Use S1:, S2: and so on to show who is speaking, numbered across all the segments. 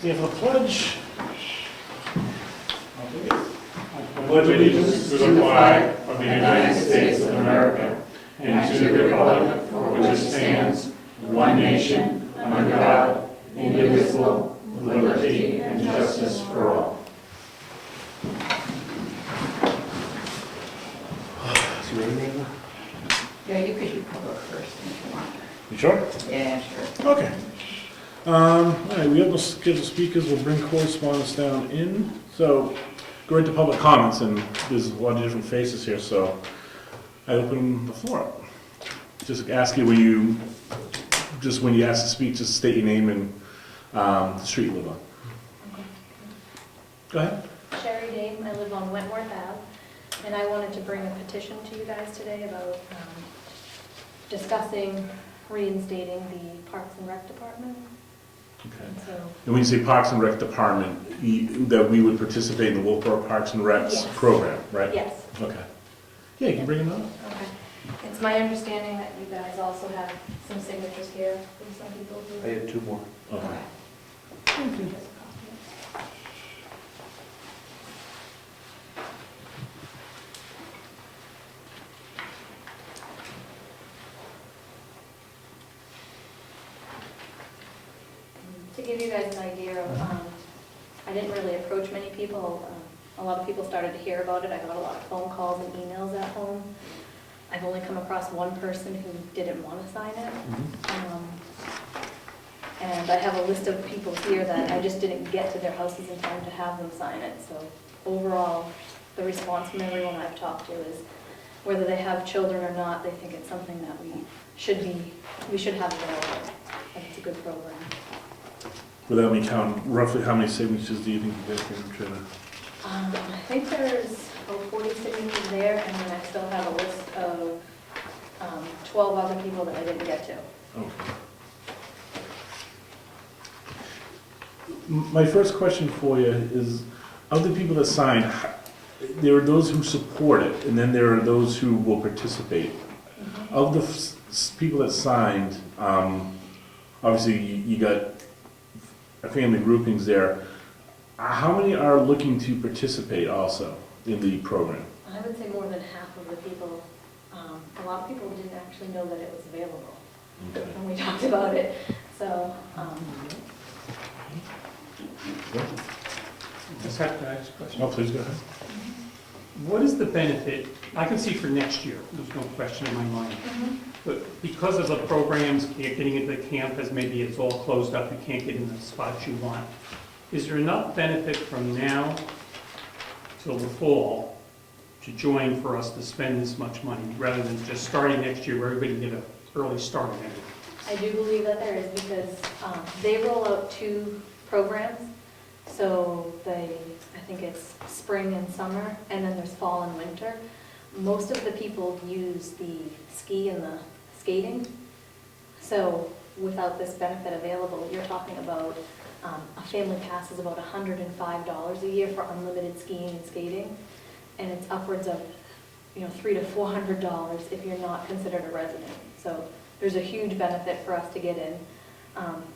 S1: Stand for the pledge.
S2: I pledge allegiance to the flag of the United States of America and to the republic for which it stands, one nation, under God, indivisible, with liberty and justice for all.
S3: Yeah, you could go first if you want.
S1: You sure?
S3: Yeah, sure.
S1: Okay. All right, we have the scheduled speakers. We'll bring correspondence down in. So go right to public comments, and there's a lot of different faces here, so I open the floor up. Just ask you, when you ask to speak, just state your name and the street you live on. Go ahead.
S4: Sherry Dame, I live on Wentworth Ave, and I wanted to bring a petition to you guys today about discussing reinstating the Parks and Rec Department.
S1: Okay.
S4: And so,
S1: And when you say Parks and Rec Department, that we would participate in the Wolfboro Parks and Recs
S4: Yes.
S1: program, right?
S4: yes,
S1: Okay. Yeah, you can bring them up.
S4: okay. It's my understanding that you guys also have some signatures here from some people who...
S5: I have two more.
S1: Okay.
S4: Thank you. To give you guys an idea of, I didn't really approach many people. A lot of people started to hear about it. I got a lot of phone calls and emails at home. I've only come across one person who didn't want to sign it. And I have a list of people here that I just didn't get to their houses in time to have them sign it. So overall, the response from everyone I've talked to is whether they have children or not, they think it's something that we should have available. And it's a good program.
S1: Without me counting, roughly how many signatures do you think you guys can try to?
S4: I think there's 40 signatures there, and then I still have a list of 12 other people that I didn't get to.
S1: Okay. My first question for you is, of the people that signed, there are those who support it, and then there are those who will participate. Of the people that signed, obviously you got family groupings there. How many are looking to participate also in the program?
S4: I would say more than half of the people, a lot of people didn't actually know that it was available
S1: Okay.
S4: when we talked about it. So,
S6: Just have to ask a question.
S1: Oh, please go ahead.
S6: What is the benefit, I can see for next year, there's no question in my mind, but because of the programs, getting into the campus, maybe it's all closed up, you can't get in the spots you want. Is there enough benefit from now till the fall to join for us to spend this much money, rather than just starting next year where everybody get an early start on it?
S4: I do believe that there is, because they roll out 2 programs. So I think it's spring and summer, and then there's fall and winter. Most of the people use the ski and the skating. So without this benefit available, you're talking about a family pass is about $105 a year for unlimited skiing and skating, and it's upwards of $300 to $400 if you're not considered a resident. So there's a huge benefit for us to get in.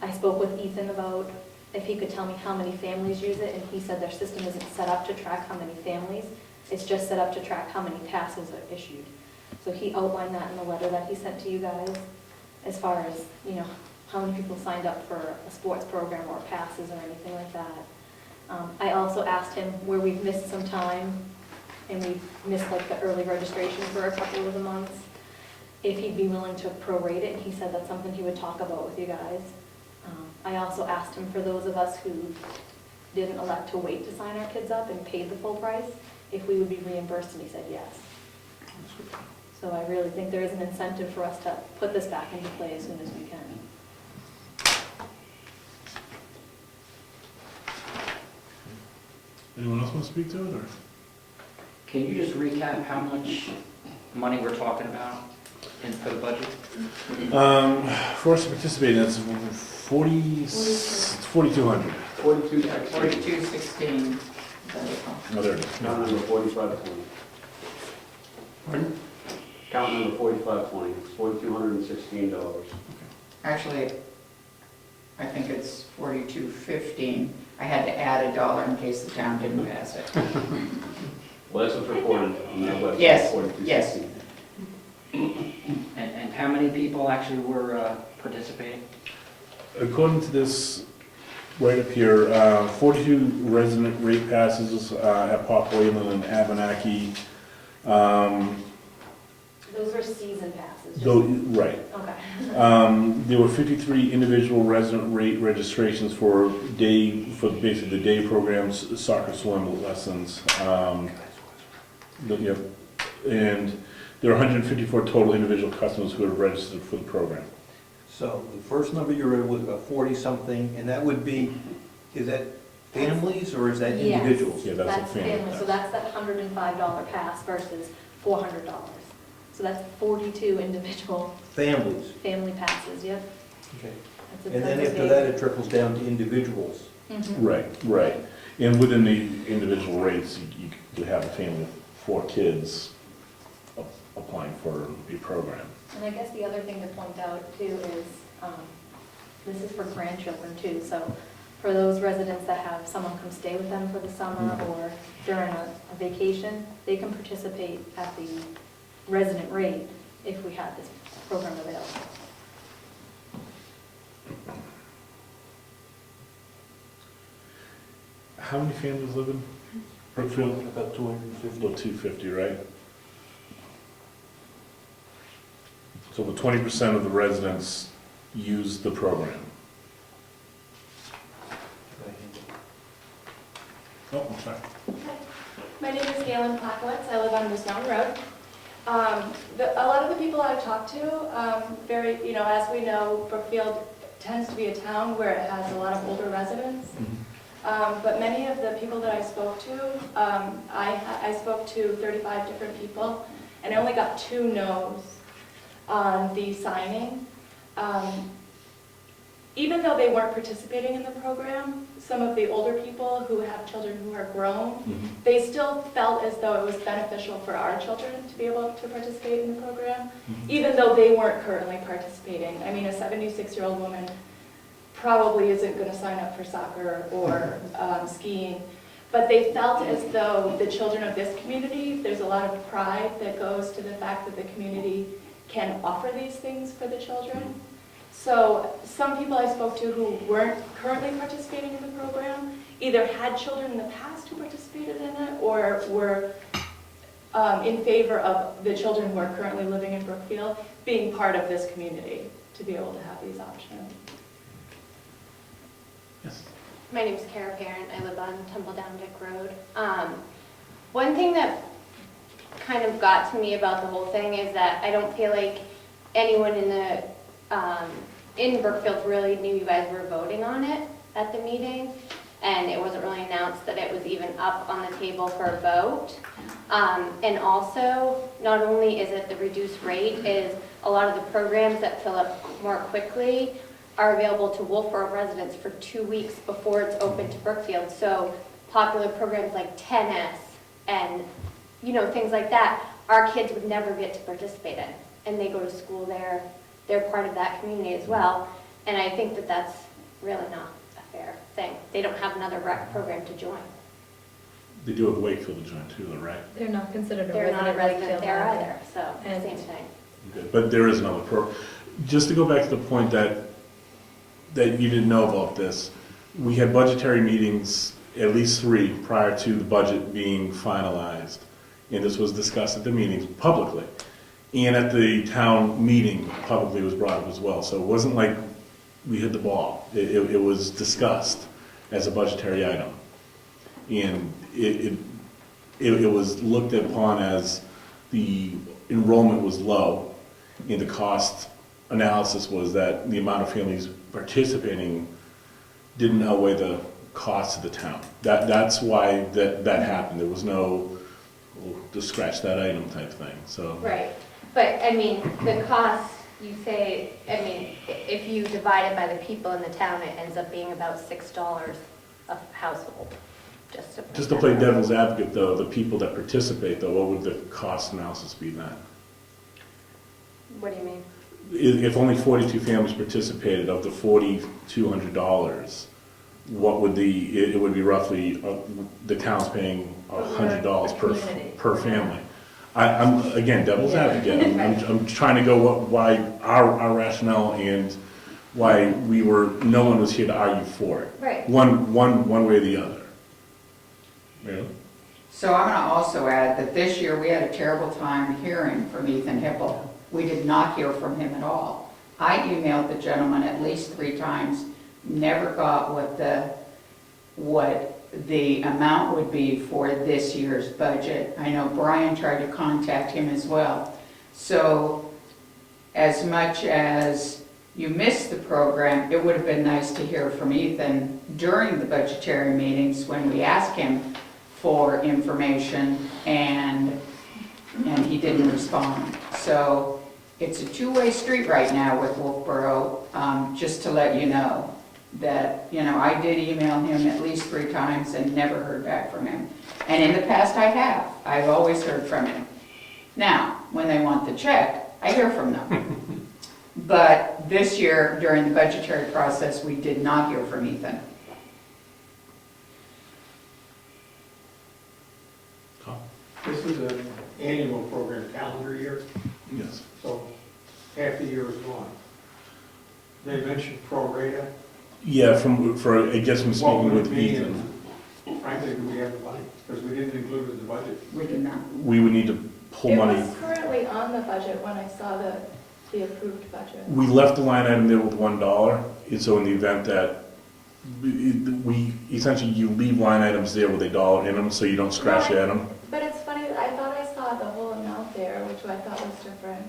S4: I spoke with Ethan about if he could tell me how many families use it, and he said their system isn't set up to track how many families, it's just set up to track how many passes are issued. So he outlined that in the letter that he sent to you guys, as far as, how many people signed up for a sports program or passes or anything like that. I also asked him where we've missed some time, and we've missed like the early registration for a couple of the months, if he'd be willing to prorate it, and he said that's something he would talk about with you guys. I also asked him for those of us who didn't elect to wait to sign our kids up and paid the full price, if we would be reimbursed, and he said yes. So I really think there is an incentive for us to put this back into play as soon as we can.
S1: Anyone else want to speak to it, or?
S5: Can you just recap how much money we're talking about for the budget?
S1: For us to participate, that's 4,200.
S3: 4216.
S1: Oh, there it is.
S7: Count number 4520.
S6: Pardon?
S7: Count number 4520, it's $4,216.
S3: Actually, I think it's 4215. add $1 in case the town didn't pass it.
S7: Well, that's what's reported on that website.
S3: Yes,
S7: according to
S3: yes.
S7: 16.
S5: And how many people actually were participating?
S1: According to this right up here, 42 resident rate passes at Pop Wayland and Abenaki.
S4: Those are season passes. just-
S1: Right.
S4: Okay.
S1: There were 53 individual resident rate registrations for basically the day programs, soccer, swim lessons. Yep. And there are 154 total individual customers who have registered for the program.
S8: So the first number you read was about 40-something, and that would be, is that families or is that
S4: Yes.
S8: individuals?
S1: Yeah, that's a family pass.
S4: So that's that $105 pass versus $400. So that's 42 individual
S8: Families,
S4: family passes, yep.
S8: okay.
S4: That's a-
S8: And then
S4: that's a
S8: after
S4: big-
S8: that, it trickles down to individuals.
S4: Mhm.
S1: Right. And within the individual rates, you could have a family of 4 kids applying for a program.
S4: And I guess the other thing to point out too is, this is for grandchildren too, so for those residents that have someone come stay with them for the summer or during a vacation, they can participate at the resident rate if we have this program available.
S1: How many families live in Brookfield?
S8: About 250.
S1: About 250, right? So the 20% of the residents use the program. Oh, I'm sorry.
S9: My name is Galen Plakowitz. I live on Moose Mountain Road. A lot of the people I talk to, as we know, Brookfield tends to be a town where it has a lot of older residents. But many of the people that I spoke to, I spoke to 35 different people, and I only got 2 no's on the signing. Even though they weren't participating in the program, some of the older people who have children who are grown, they still felt as though it was beneficial for our children to be able to participate in the program, even though they weren't currently participating. I mean, a 76-year-old woman probably isn't going to sign up for soccer or skiing, but they felt as though the children of this community, there's a lot of pride that goes to the fact that the community can offer these things for the children. So some people I spoke to who weren't currently participating in the program either had children in the past who participated in it or were in favor of the children who are currently living in Brookfield being part of this community to be able to have these options.
S1: Yes.
S10: My name is Kara Parent. I live on Tumbledown Dick Road. One thing that kind of got to me about the whole thing is that I don't feel like anyone in Brookfield really knew you guys were voting on it at the meeting, and it wasn't really announced that it was even up on the table for a vote. And also, not only is it the reduced rate, is a lot of the programs that fill up more quickly are available to Wolfboro residents for 2 weeks before it's open to Brookfield. So popular programs like tennis and things like that, our kids would never get to participate in. And they go to school there, they're part of that community as well. And I think that that's really not a fair thing. They don't have another rec program to join.
S1: They do have Wakefield to join too, though, right?
S4: They're not considered a
S10: They're not a
S4: resident
S10: resident
S4: Wakefield
S10: there
S4: either.
S10: either, so
S4: And-
S10: same thing.
S1: Okay. But there is another just to go back to the point that you didn't know about this, we had budgetary meetings, at least 3, prior to the budget being finalized. And this was discussed at the meetings publicly. And at the town meeting, publicly was brought up as well. So it wasn't like we hit the ball. It was discussed as a budgetary item. And it was looked upon as the enrollment was low, and the cost analysis was that the amount of families participating didn't outweigh the cost to the town. That's why that happened. There was no, just scratch that item type thing, so.
S10: Right, but I mean, the cost, you say, I mean, if you divide it by the people in the town, it ends up being about $6 a household,
S1: Just to play devil's advocate though, the people that participate though, what would the cost analysis be then?
S10: What do you mean?
S1: If only 42 families participated of the $4,200, what would it would be roughly, the town's paying $100 per family. I'm, again, devil's advocate, I'm trying to go why our rationale and why no one was here to argue for it.
S4: Right.
S1: One way or the other. Really?
S3: So I'm gonna also add that this year we had a terrible time hearing from Ethan Hipple. We did not hear from him at all. I emailed the gentleman at least 3 times, never got what the amount would be for this year's budget. I know Brian tried to contact him as well. So as much as you missed the program, it would have been nice to hear from Ethan during the budgetary meetings when we asked him for information, and he didn't respond. So it's a two-way street right now with Wolfboro, just to let you know that, I did email him at least 3 times and never heard back from him. And in the past I have. I've always heard from him. Now, when they want the check, I hear from them. But this year, during the budgetary process, we did not hear from Ethan.
S8: This is an annual program, calendar year,
S1: Yes.
S8: so half the year is gone. They mentioned pro rata.
S1: Yeah, I guess from
S8: What
S1: speaking
S8: would
S1: with
S8: it be,
S1: Ethan,
S8: and frankly, do we have the money? Because we didn't include it in the budget.
S3: We did not.
S1: we would need to pull
S9: It
S1: money.
S9: was currently on the budget when I saw the approved budget.
S1: We left the line item there with $1, and so in the event that we essentially, you leave line items there with $1 in them, so you don't scratch at them.
S9: But it's funny, I thought I saw the whole amount there, which I thought was different.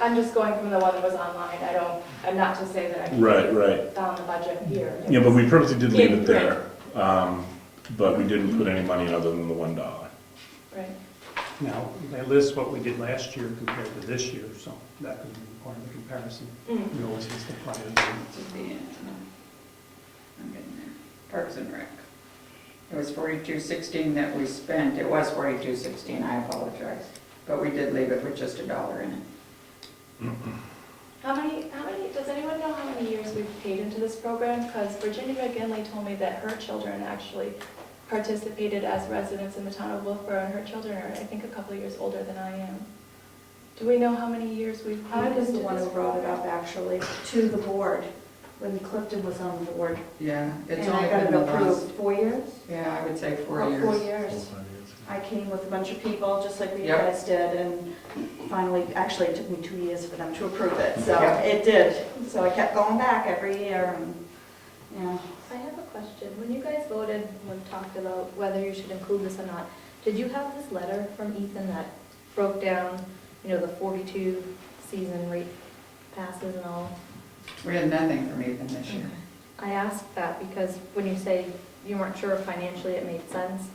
S9: I'm just going from the one that was online. I'm not to say that I
S1: Right.
S9: found the budget here.
S1: Yeah, but we purposely did leave
S9: In
S1: it there, but we didn't put any money other than the $1.
S9: Right.
S6: Now, they list what we did last year compared to this year, so that could be part of the comparison.
S9: Mm.
S6: We always list the prior year.
S3: I'm getting there. Parks and Rec. It was $42.16 that we spent. It was $42.16, I apologize. But we did leave it with just $1 in it.
S9: How many, does anyone know how many years we've paid into this program? Because Virginia McGinley told me that her children actually participated as residents in the town of Wolfboro, and her children are, I think, a couple of years older than I am. Do we know how many years we've paid
S11: I was
S9: into
S11: the one
S9: this
S11: who brought it
S9: program?
S11: up, actually, to the board, when Clifton was on the board.
S3: Yeah, it's
S11: And
S3: only
S11: I got
S3: been
S11: it
S3: the last,
S11: approved 4 years?
S3: yeah, I would say 4
S11: About
S3: years.
S11: 4 years. I came with a bunch of people, just like you
S3: Yep.
S11: guys did, and finally, actually, it took me 2 years for them to approve it, so
S3: Yep.
S11: it did. So I kept going back every year, and,
S4: I have a question. When you guys voted, when talked about whether you should include this or not, did you have this letter from Ethan that broke down, the 42 season rate passes and all?
S3: We had nothing from Ethan this year.
S4: I asked that because when you say you weren't sure if financially it made sense,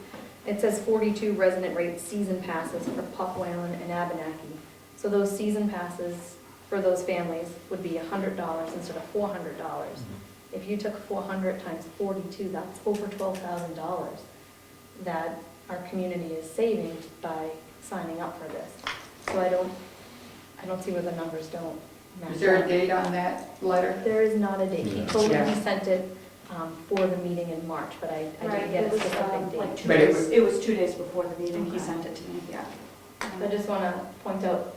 S4: it says 42 resident rate season passes for Puck, Whalen, and Abenaki. So those season passes for those families would be $100 instead of $400. If you took 400 times 42, that's over $12,000 that our community is saving by signing up for this. So I don't see where the numbers don't match.
S3: Is there a
S4: up.
S3: date on that letter?
S4: There is not a date. He
S1: Yeah.
S4: told me
S3: Yeah.
S4: he sent it for the meeting in March, but I didn't get a
S11: it was
S4: specific
S11: like
S4: date.
S11: 2
S3: But it
S11: days,
S3: was-
S11: it was 2 days before the meeting, he
S4: Okay.
S11: sent it to me, yeah.
S4: I just want to point out,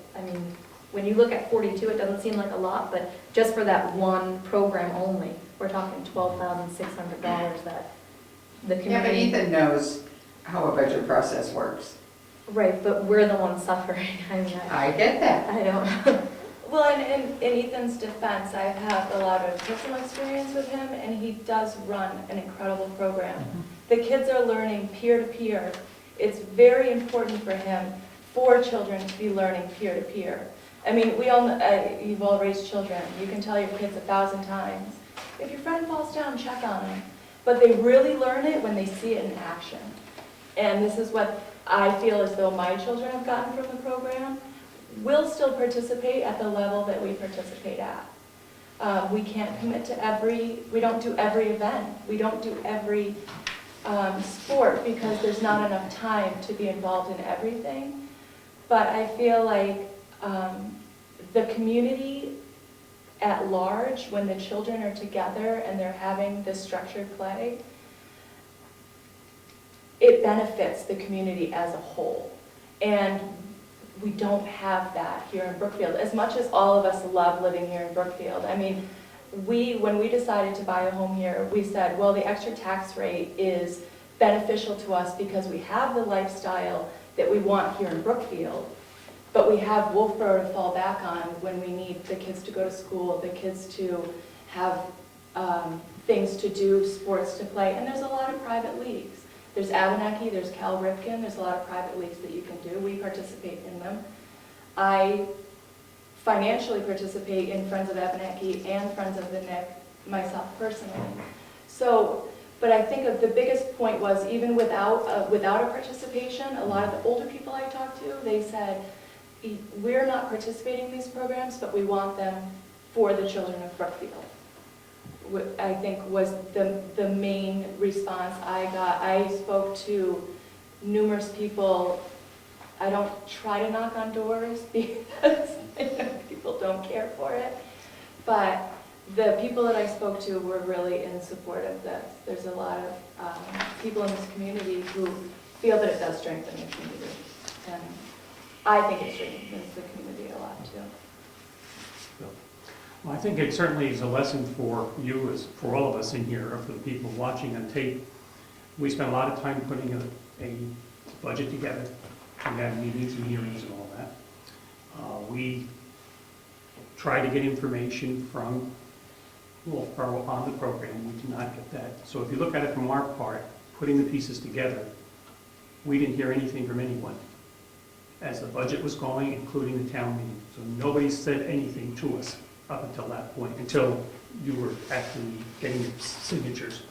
S4: when you look at 42, it doesn't seem like a lot, but just for that one program only, we're talking $12,600 that the
S3: Yeah, but
S4: community.
S3: Ethan knows how a budget process works.
S4: Right, but we're the ones suffering.
S3: I get that.
S4: I don't.
S9: Well, in Ethan's defense, I have a lot of personal experience with him, and he does run an incredible program. The kids are learning peer-to-peer. It's very important for him, for children to be learning peer-to-peer. I mean, we all, you've all raised children. You can tell your kids 1,000 times, if your friend falls down, check on them. But they really learn it when they see it in action. And this is what I feel as though my children have gotten from the program. We'll still participate at the level that we participate at. We can't commit to we don't do every event. We don't do every sport because there's not enough time to be involved in everything. But I feel like the community at large, when the children are together and they're having this structured play, it benefits the community as a whole. And we don't have that here in Brookfield. As much as all of us love living here in Brookfield, I mean, when we decided to buy a home here, we said, well, the extra tax rate is beneficial to us because we have the lifestyle that we want here in Brookfield, but we have Wolfboro to fall back on when we need the kids to go to school, the kids to have things to do, sports to play, and there's a lot of private leagues. There's Abenaki, there's Cal Ripken, there's a lot of private leagues that you can do. We participate in them. I financially participate in Friends of Abenaki and Friends of the Nick myself personally. So, but I think the biggest point was even without a participation, a lot of the older people I talked to, they said, we're not participating in these programs, but we want them for the children of Brookfield. I think was the main response I got. I spoke to numerous people. I don't try to knock on doors because people don't care for it, but the people that I spoke to were really in support of this. There's a lot of people in this community who feel that it does strengthen the community, and I think it strengthens the community a lot too.
S6: Well, I think it certainly is a lesson for you, as for all of us in here, or for the people watching on tape. We spent a lot of time putting a budget together. We had meetings and hearings and all that. We tried to get information from Wolfboro on the program. We did not get that. So if you look at it from our part, putting the pieces together, we didn't hear anything from anyone as the budget was going, including the town meeting. So nobody said anything to us up until that point, until you were actually getting your signatures.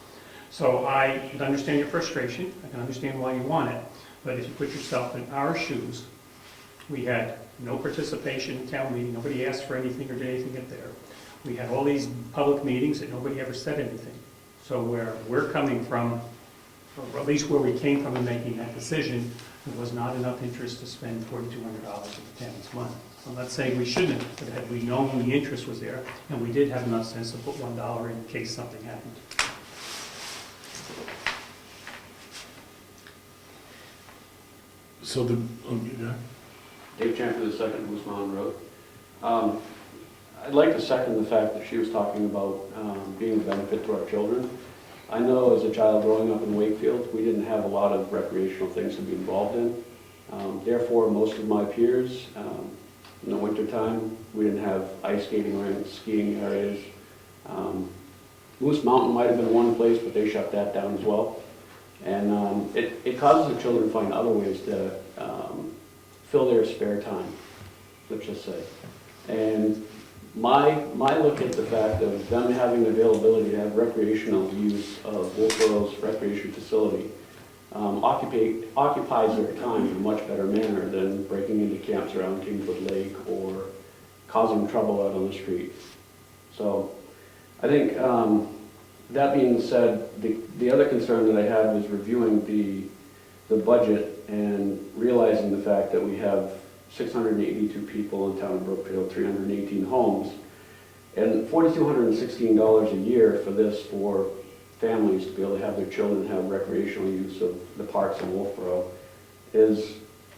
S6: So I can understand your frustration. I can understand why you want it. But if you put yourself in our shoes, we had no participation in town meeting. Nobody asked for anything or did anything up there. We had all these public meetings and nobody ever said anything. So where we're coming from, or at least where we came from in making that decision, there was not enough interest to spend $4,200 of the town's money. I'm not saying we shouldn't, but had we known the interest was there, and we did have enough sense to put $1 in case something happened.
S1: So the, yeah.
S7: Dave Champion II, Moose Mountain Road. I'd like to second the fact that she was talking about being a benefit to our children. I know as a child growing up in Wakefield, we didn't have a lot of recreational things to be involved in. Therefore, most of my peers, in the wintertime, we didn't have ice skating rinks, skiing areas. Moose Mountain might have been one place, but they shut that down as well. And it causes the children to find other ways to fill their spare time, let's just say. And my look at the fact of them having the availability to have recreational use of Wolfboro's recreation facility occupies their time in a much better manner than breaking into camps around Kingswood Lake or causing trouble out on the street. So I think that being said, the other concern that I have is reviewing the budget and realizing the fact that we have 682 people in town of Brookfield, 318 homes, and $4,216 a year for families to be able to have their children have recreational use of the parks in Wolfboro is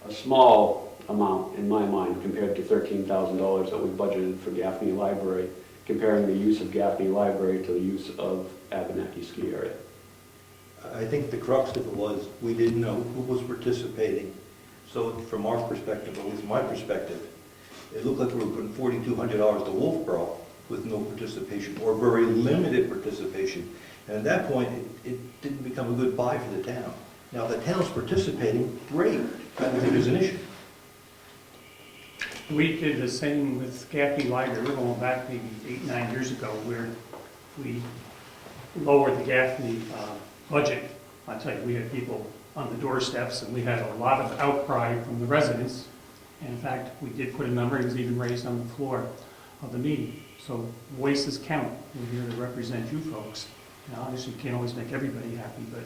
S7: a small amount in my mind compared to $13,000 that we budgeted for Gaffney Library, comparing the use of Gaffney Library to the use of Abenaki Ski Area.
S8: I think the crux of it was we didn't know who was participating. So from our perspective, at least my perspective, it looked like we were putting $4,200 to Wolfboro with no participation or very limited participation. And at that point, it didn't become a good buy for the town. Now, the town's participating, great. I don't think there's an issue.
S6: We did the same with Gaffney Library. We're going back maybe 8-9 years ago, where we lowered the Gaffney budget. I tell you, we had people on the doorsteps, and we had a lot of outcry from the residents. And in fact, we did put a number, it was even raised on the floor of the meeting. So voices count. We're here to represent you folks. Now, obviously, you can't always make everybody happy, but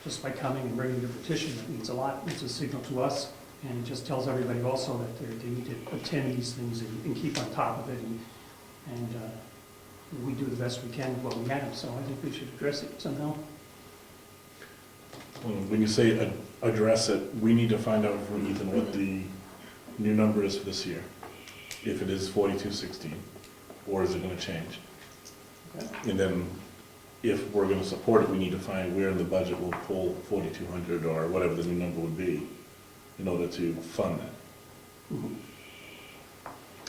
S6: just by coming and bringing your petition, it means a lot. It's a signal to us And it just tells everybody also that they need to attend these things and keep on top of it, and we do the best we can with what we have, so I think we should address it somehow.
S1: When you say address it, we need to find out from Ethan what the new number is for this year. If it is 4216, or is it gonna change?
S6: Okay.
S1: And then, if we're gonna support it, we need to find where in the budget we'll pull 4,200 or whatever the new number would be in order to fund that.
S6: Mhm.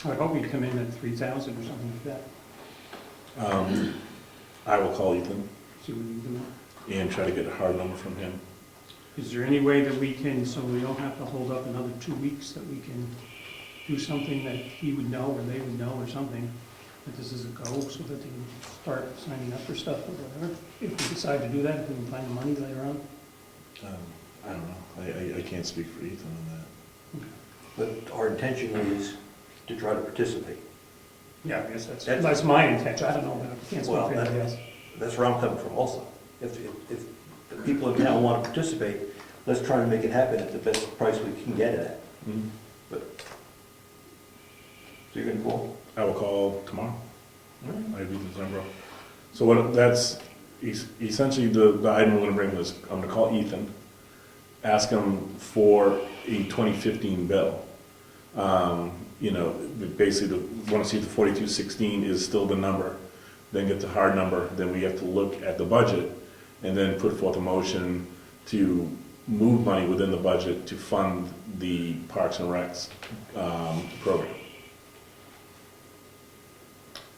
S6: I hope we come in at 3,000 or something like that.
S1: I will call Ethan
S6: See what we can do.
S1: and try to get a hard number from him.
S6: Is there any way that we can, so we don't have to hold up another 2 weeks, that we can do something that he would know or they would know or something, that this is a go, so that they can start signing up for stuff or whatever? If we decide to do that, if we can find the money later on?
S1: I don't know, I can't speak for Ethan on that.
S8: But our intention is to try to participate.
S6: Yeah, I guess that's my intention, I don't know, but I can't speak
S8: Well,
S6: for anybody else.
S8: That's where I'm coming from also. If the people in town want to participate, let's try to make it happen at the best price we can get it at.
S1: Mhm.
S8: But, so you're gonna call?
S1: I will call tomorrow. I have Ethan's number. So what, that's essentially the item we're gonna bring is, I'm gonna call Ethan, ask him for a 2015 bill. You know, basically, want to see if the 4216 is still the number, then get the hard number, then we have to look at the budget, and then put forth a motion to move money within the budget to fund the Parks and Recs program.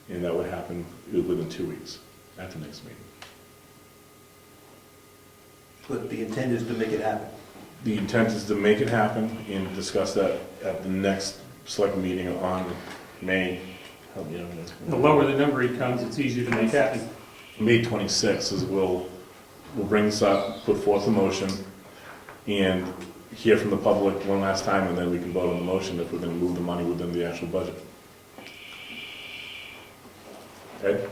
S1: And that would happen within 2 weeks at the next meeting.
S8: But the intent is to make it happen.
S1: The intent is to make it happen and discuss that at the next select meeting on May, help me out with this.
S6: The lower the number he comes, it's easier to make happen.
S1: May 26th is we'll bring this up, put forth a motion, and hear from the public one last time, and then we can vote on the motion if we're gonna move the money within the actual budget. Ed?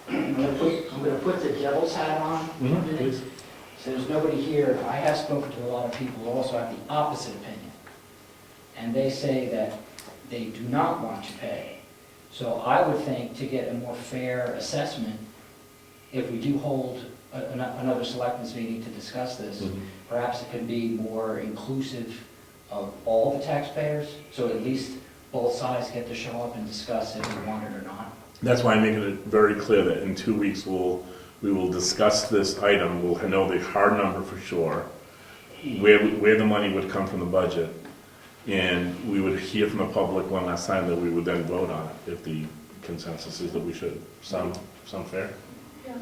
S5: I'm gonna put the devil's hat on.
S1: Please.
S5: So there's nobody here, I have spoken to a lot of people who also have the opposite opinion. And they say that they do not want to pay. So I would think to get a more fair assessment, if we do hold another selectmen's meeting to discuss this, perhaps it could be more inclusive of all the taxpayers, so at least both sides get to show up and discuss if they want it or not.
S1: That's why I'm making it very clear that in 2 weeks we will discuss this item, we'll know the hard number for sure, where the money would come from the budget, and we would hear from the public one last time, that we would then vote on it, if the consensus is that we should. Sound fair?
S9: Yeah.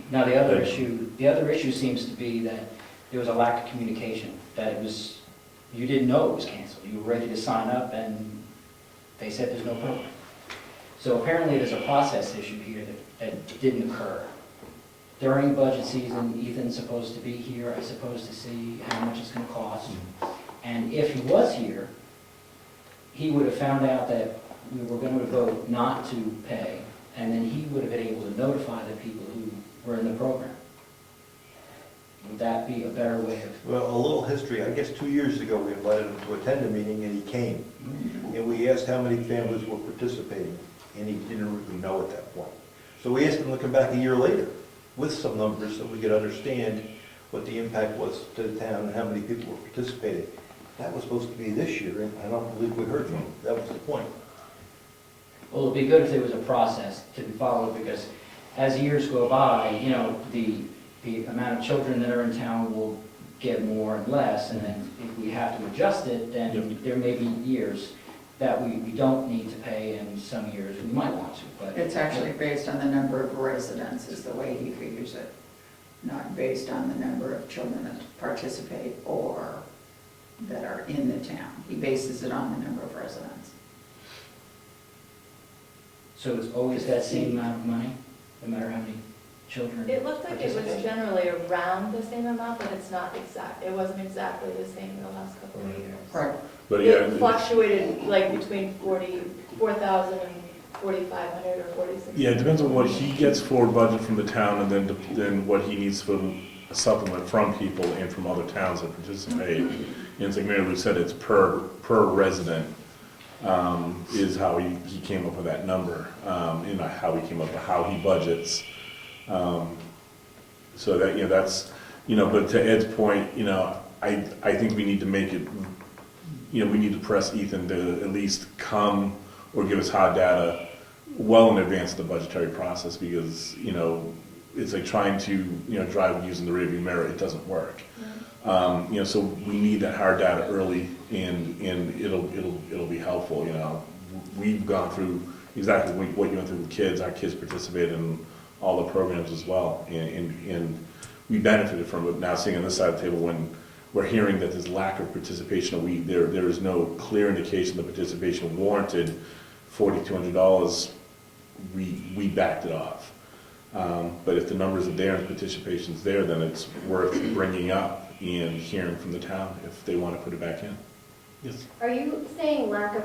S5: Now, the other issue seems to be that there was a lack of communication, that it was, you didn't know it was canceled. You were ready to sign up and they said there's no program. So apparently there's a process issue here that didn't occur. During budget season, Ethan's supposed to be here, I'm supposed to see how much it's gonna cost. And if he was here, he would have found out that we were going to vote not to pay, and then he would have been able to notify the people who were in the program. Would that be a better way of?
S8: Well, a little history. I guess 2 years ago, we invited him to attend a meeting, and he came. And we asked how many families were participating, and he didn't really know at that point. So we asked him to come back a year later with some numbers so we could understand what the impact was to the town and how many people were participating. That was supposed to be this year, and I don't believe we heard from him. That was the point.
S5: Well, it'd be good if there was a process to be followed, because as years go by, you know, the amount of children that are in town will get more and less, and then if we have to adjust it, then there may be years that we don't need to pay, and some years we might want to, but.
S3: It's actually based on the number of residents, is the way he figures it, not based on the number of children that participate or that are in the town. He bases it on the number of residents.
S5: So it's always that same amount of money, no matter how many children
S9: It looked like it was
S5: participate?
S9: generally around the same amount, but it's not exact. It wasn't exactly the same in the last couple of years.
S3: Right.
S1: But yeah,
S9: It fluctuated like between 44,000 and 4,500 or 4,600.
S1: yeah, it depends on what he gets for budget from the town, and then what he needs for a supplement from people and from other towns that participate. And it's like Mary Lou said, it's per resident, is how he came up with that number, how he came up with how he budgets. So that, that's, but to Ed's point, I think we need to make it, we need to press Ethan to at least come or give us hard data well in advance of the budgetary process, because, it's like trying to, drive using the rearview mirror, it doesn't work. So we need that hard data early, and it'll be helpful. We've gone through exactly what you went through with kids. Our kids participated in all the programs as well, and we benefited from it. Now, seeing on this side of the table, when we're hearing that there's lack of participation, there is no clear indication the participation warranted $4,200, we backed it off. But if the numbers are there and participation's there, then it's worth bringing up and hearing from the town if they want to put it back in. Yes.
S10: Are you saying lack of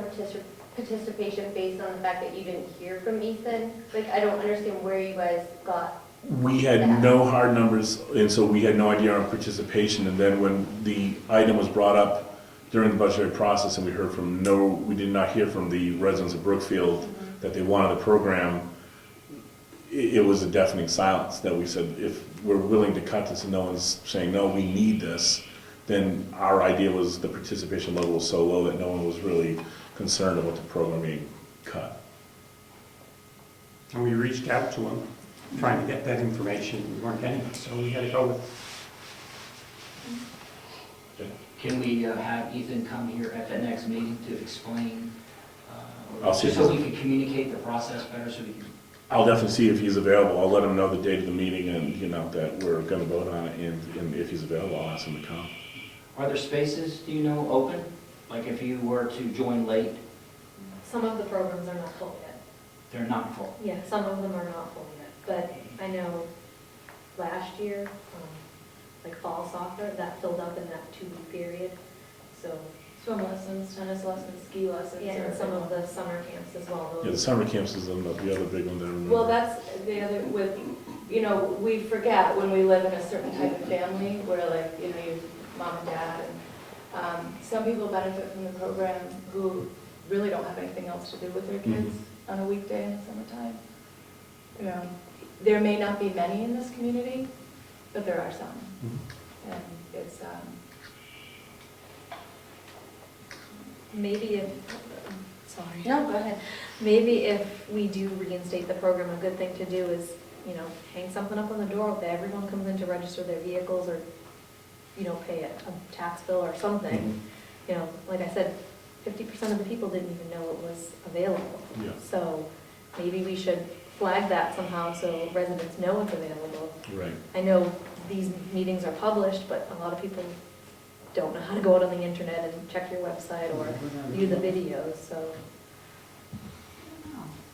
S10: participation based on the fact that you didn't hear from Ethan? Like, I don't understand where you guys got.
S1: We had no hard numbers, and so we had no idea on participation. And then when the item was brought up during the budgetary process, and we did not hear from the residents of Brookfield that they wanted the program, it was a deafening silence that we said, if we're willing to cut this and no one's saying, no, we need this, then our idea was the participation level was so low that no one was really concerned about the program being cut.
S6: And we reached out to them, trying to get that information. We weren't getting it, so we had to go with.
S5: Can we have Ethan come here at the next meeting to explain,
S1: I'll see
S5: just
S1: if
S5: so
S1: he's-
S5: we can communicate the process better, so we can.
S1: I'll definitely see if he's available. I'll let him know the date of the meeting and, that we're going to vote on it, and if he's available, I'll ask him to come.
S5: Are there spaces, do you know, open? Like if you were to join late,
S4: Some of the programs are not full yet.
S5: they're not full.
S4: Yeah, some of them are not full yet, but I know last year, like fall soccer, that filled up in that 2-week period. So swim lessons, tennis lessons, ski lessons, and some of the summer camps as well.
S1: Yeah, the summer camps is the other big one there.
S9: Well, that's the other, we forget when we live in a certain type of family where you mom and dad, and some people benefit from the program who really don't have anything else to do with their kids on a weekday in the summertime. There may not be many in this community, but there are some. And it's,
S4: Maybe if, sorry.
S10: No, go ahead.
S4: Maybe if we do reinstate the program, a good thing to do is, hang something up on the door that everyone comes in to register their vehicles or, pay a tax bill or something. Like I said, 50% of the people didn't even know it was available.
S1: Yeah.
S4: So maybe we should flag that somehow so residents know it's available.
S1: Right.
S4: I know these meetings are published, but a lot of people don't know how to go out on the internet and check your website or view the videos, so.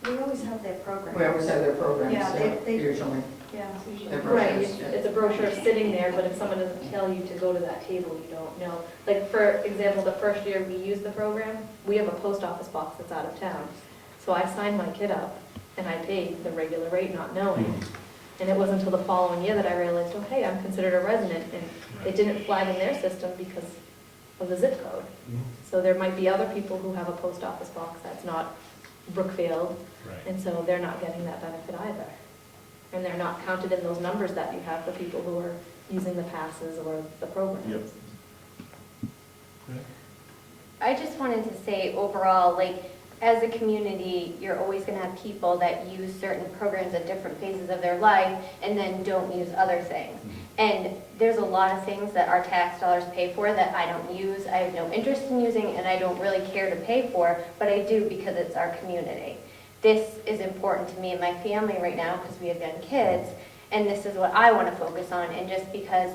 S11: We always have their programs.
S3: We always have their programs,
S11: Yeah, they-
S3: usually.
S11: Yeah, it's usually.
S3: They're
S4: Right,
S3: brochures, yeah.
S4: it's a brochure sitting there, but if someone doesn't tell you to go to that table, you don't know. Like, for example, the first year we used the program, we have a post office box that's out of town. So I signed my kid up, and I paid the regular rate, not knowing. And it wasn't until the following year that I realized, oh, hey, I'm considered a resident, and it didn't flag in their system because of the zip code. So there might be other people who have a post office box that's not Brookfield,
S1: Right.
S4: and so they're not getting that benefit either. And they're not counted in those numbers that you have for people who are using the passes or the programs.
S1: Yep.
S10: I just wanted to say overall, as a community, you're always going to have people that use certain programs at different phases of their life and then don't use other things. And there's a lot of things that our tax dollars pay for that I don't use, I have no interest in using, and I don't really care to pay for, but I do because it's our community. This is important to me and my family right now because we have young kids, and this is what I want to focus on. And just because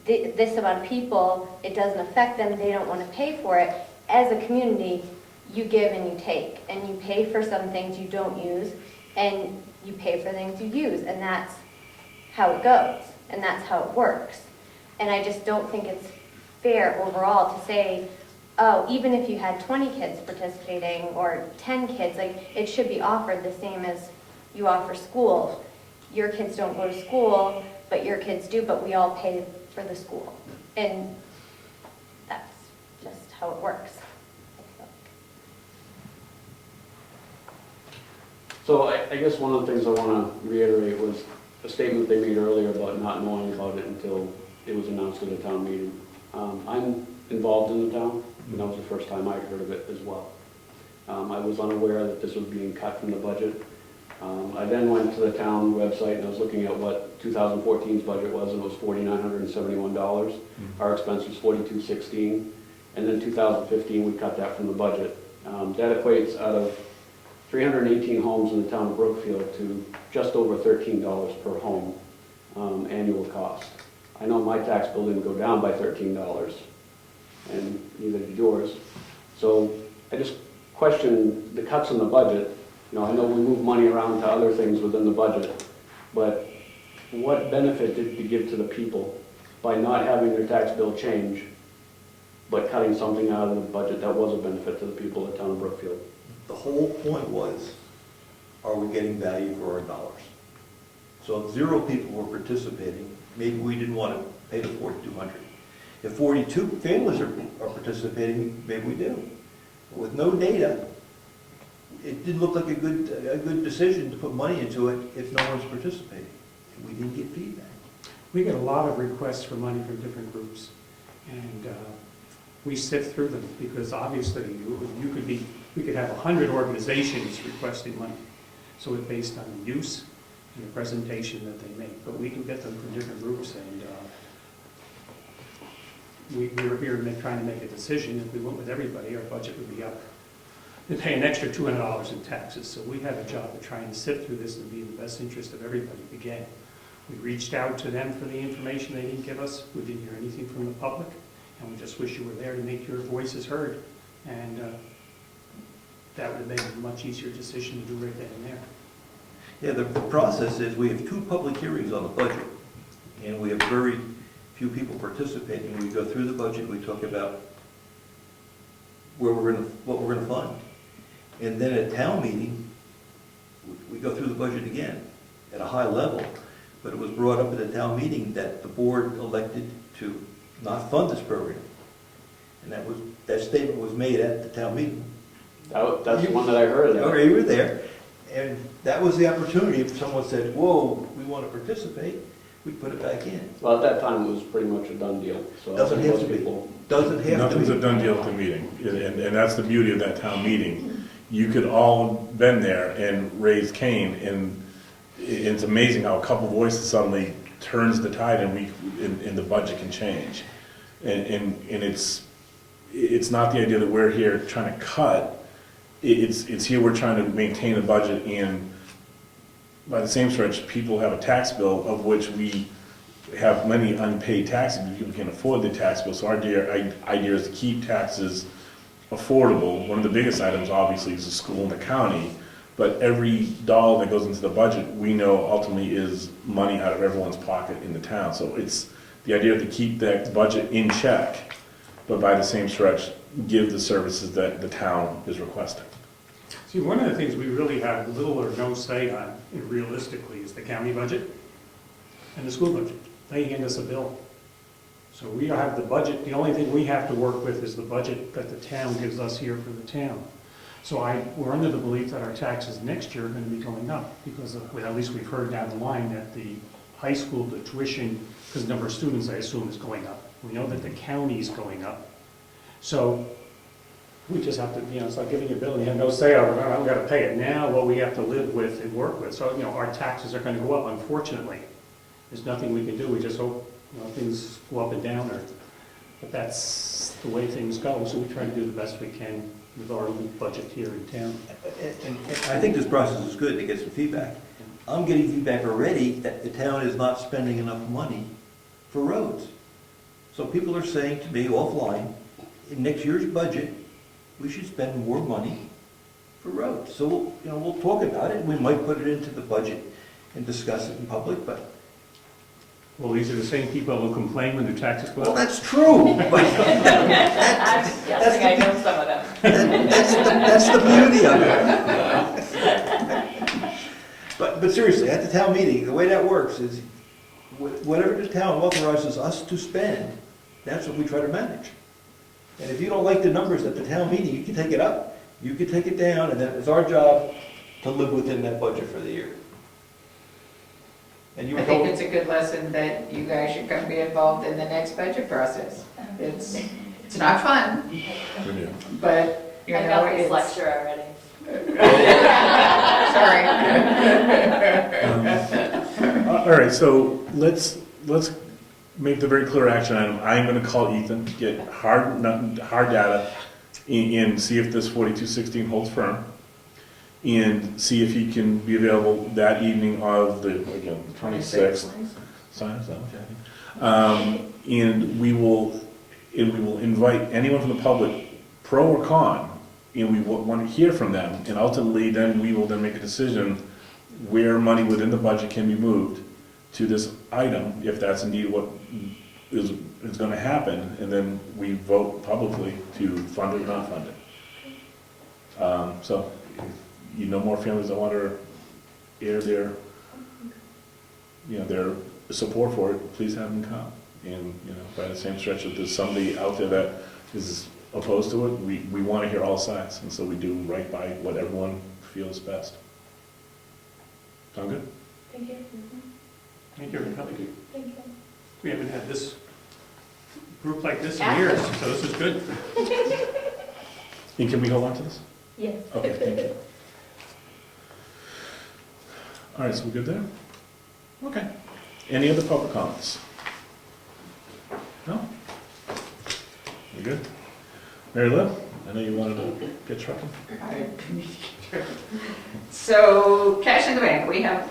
S10: this amount of people, it doesn't affect them, they don't want to pay for it, as a community, you give and you take, and you pay for some things you don't use, and you pay for things you use, and that's how it goes, and that's how it works. And I just don't think it's fair overall to say, oh, even if you had 20 kids participating or 10 kids, it should be offered the same as you offer school. Your kids don't go to school, but your kids do, but we all pay for the school. And
S4: how it works.
S7: So I guess one of the things I want to reiterate was a statement they made earlier about not knowing about it until it was announced at a town meeting. I'm involved in the town, and that was the first time I'd heard of it as well. I was unaware that this was being cut from the budget. I then went to the town website and I was looking at what 2014's budget was, and it was $4,971. Our expense was $4,216, and then 2015 we cut that from the budget. That equates out of 318 homes in the town of Brookfield to just over $13 per home annual cost. I know my tax bill didn't go down by $13, and neither did yours. So I just question the cuts in the budget. You know, I know we move money around to other things within the budget, but what benefit did you give to the people by not having their tax bill change, but cutting something out of the budget that was a benefit to the people of the town of Brookfield?
S8: The whole point was, are we getting value for our dollars? So if 0 people were participating, maybe we didn't want to pay the $4,200. If 42 families are participating, maybe we do. But with no data, it didn't look like a good decision to put money into it if no one's participating. And we didn't get feedback.
S6: We get a lot of requests for money from different groups, and we sift through them, because obviously we could have 100 organizations requesting money. So it's based on the use and the presentation that they make, but we can get them from different groups, and we were here trying to make a decision. If we went with everybody, our budget would be up. They pay an extra $200 in taxes, so we have a job of trying to sift through this and be in the best interest of everybody. Again, we reached out to them for the information they didn't give us. We didn't hear anything from the public, and we just wish you were there to make your voices heard. And that would have made a much easier decision to do right then and there.
S8: Yeah, the process is we have 2 public hearings on the budget, and we have very few people participating. We go through the budget, we talk about what we're going to fund. And then at town meeting, we go through the budget again at a high level. But it was brought up at a town meeting that the board elected to not fund this program. And that statement was made at the town meeting.
S7: That's the one that I heard.
S8: Okay, you were there. And that was the opportunity. If someone said, whoa, we want to participate, we'd put it back in.
S7: Well, at that time, it was pretty much a done deal. So
S8: Doesn't have to be. Doesn't have to be.
S1: Nothing's a done deal at the meeting, and that's the beauty of that town meeting. You could all been there and raise Cain, and it's amazing how a couple voices suddenly turns the tide, and the budget can change. And it's not the idea that we're here trying to cut. It's here we're trying to maintain a budget, and by the same stretch, people have a tax bill of which we have many unpaid taxes, because people can't afford the tax bill. So our idea is to keep taxes affordable. One of the biggest items, obviously, is the school and the county, but every dollar that goes into the budget, we know ultimately is money out of everyone's pocket in the town. So it's the idea to keep that budget in check, but by the same stretch, give the services that the town is requesting.
S6: See, one of the things we really have little or no say on, realistically, is the county budget and the school budget. They hand us a bill. So we have the budget. The only thing we have to work with is the budget that the town gives us here for the town. So we're under the belief that our taxes next year are going to be going up, because well, at least we've heard down the line that the high school, the tuition, because the number of students, I assume, is going up. We know that the county is going up. So we just have to, it's like giving a bill and you have no say over it. We've got to pay it now, what we have to live with and work with. So, our taxes are going to go up, unfortunately. There's nothing we can do. We just hope, things go up and down, but that's the way things go. So we try to do the best we can with our budget here in town.
S8: And I think this process is good to get some feedback. I'm getting feedback already that the town is not spending enough money for roads. So people are saying to me offline, in next year's budget, we should spend more money for roads. So we'll talk about it. We might put it into the budget and discuss it in public, but.
S6: Well, these are the same people who complain when their taxes go up.
S8: Well, that's true. But
S11: I know some of them.
S8: that's the beauty of it. But seriously, at the town meeting, the way that works is whatever the town authorizes us to spend, that's what we try to manage. And if you don't like the numbers at the town meeting, you can take it up, you can take it down, and then it's our job to live within that budget for the year. And you were
S3: I think
S8: told,
S3: it's a good lesson that you guys should come be involved in the next budget process. It's not fun,
S1: Yeah.
S3: but, you
S4: I
S3: know,
S4: got this
S3: it's.
S4: lecture already.
S3: Sorry.
S1: All right, so let's make the very clear action item. I'm gonna call Ethan, get hard data, and see if this 4216 holds firm, and see if he can be available that evening of the, again, 26th. Sign us out, and we will invite anyone from the public, pro or con, and we want to hear from them, and ultimately then we will then make a decision where money within the budget can be moved to this item, if that's indeed what is going to happen, and then we vote publicly to fund it or not fund it. So, if you know more families that want to air their, their support for it, please have them come. And, by the same stretch, if there's somebody out there that is opposed to it, we want to hear all sides, and so we do right by what everyone feels best. Sound good?
S9: Thank you.
S6: Thank you, everybody.
S9: Thank you.
S6: We haven't had this group like this in years, so this is good.
S1: And can we hold on to this?
S9: Yes.
S1: Okay, thank you. All right, so we're good there? Okay. Any other public comments? No? We good? Mary Lou, I know you wanted to get trucking.
S3: So, cash in the bank, we have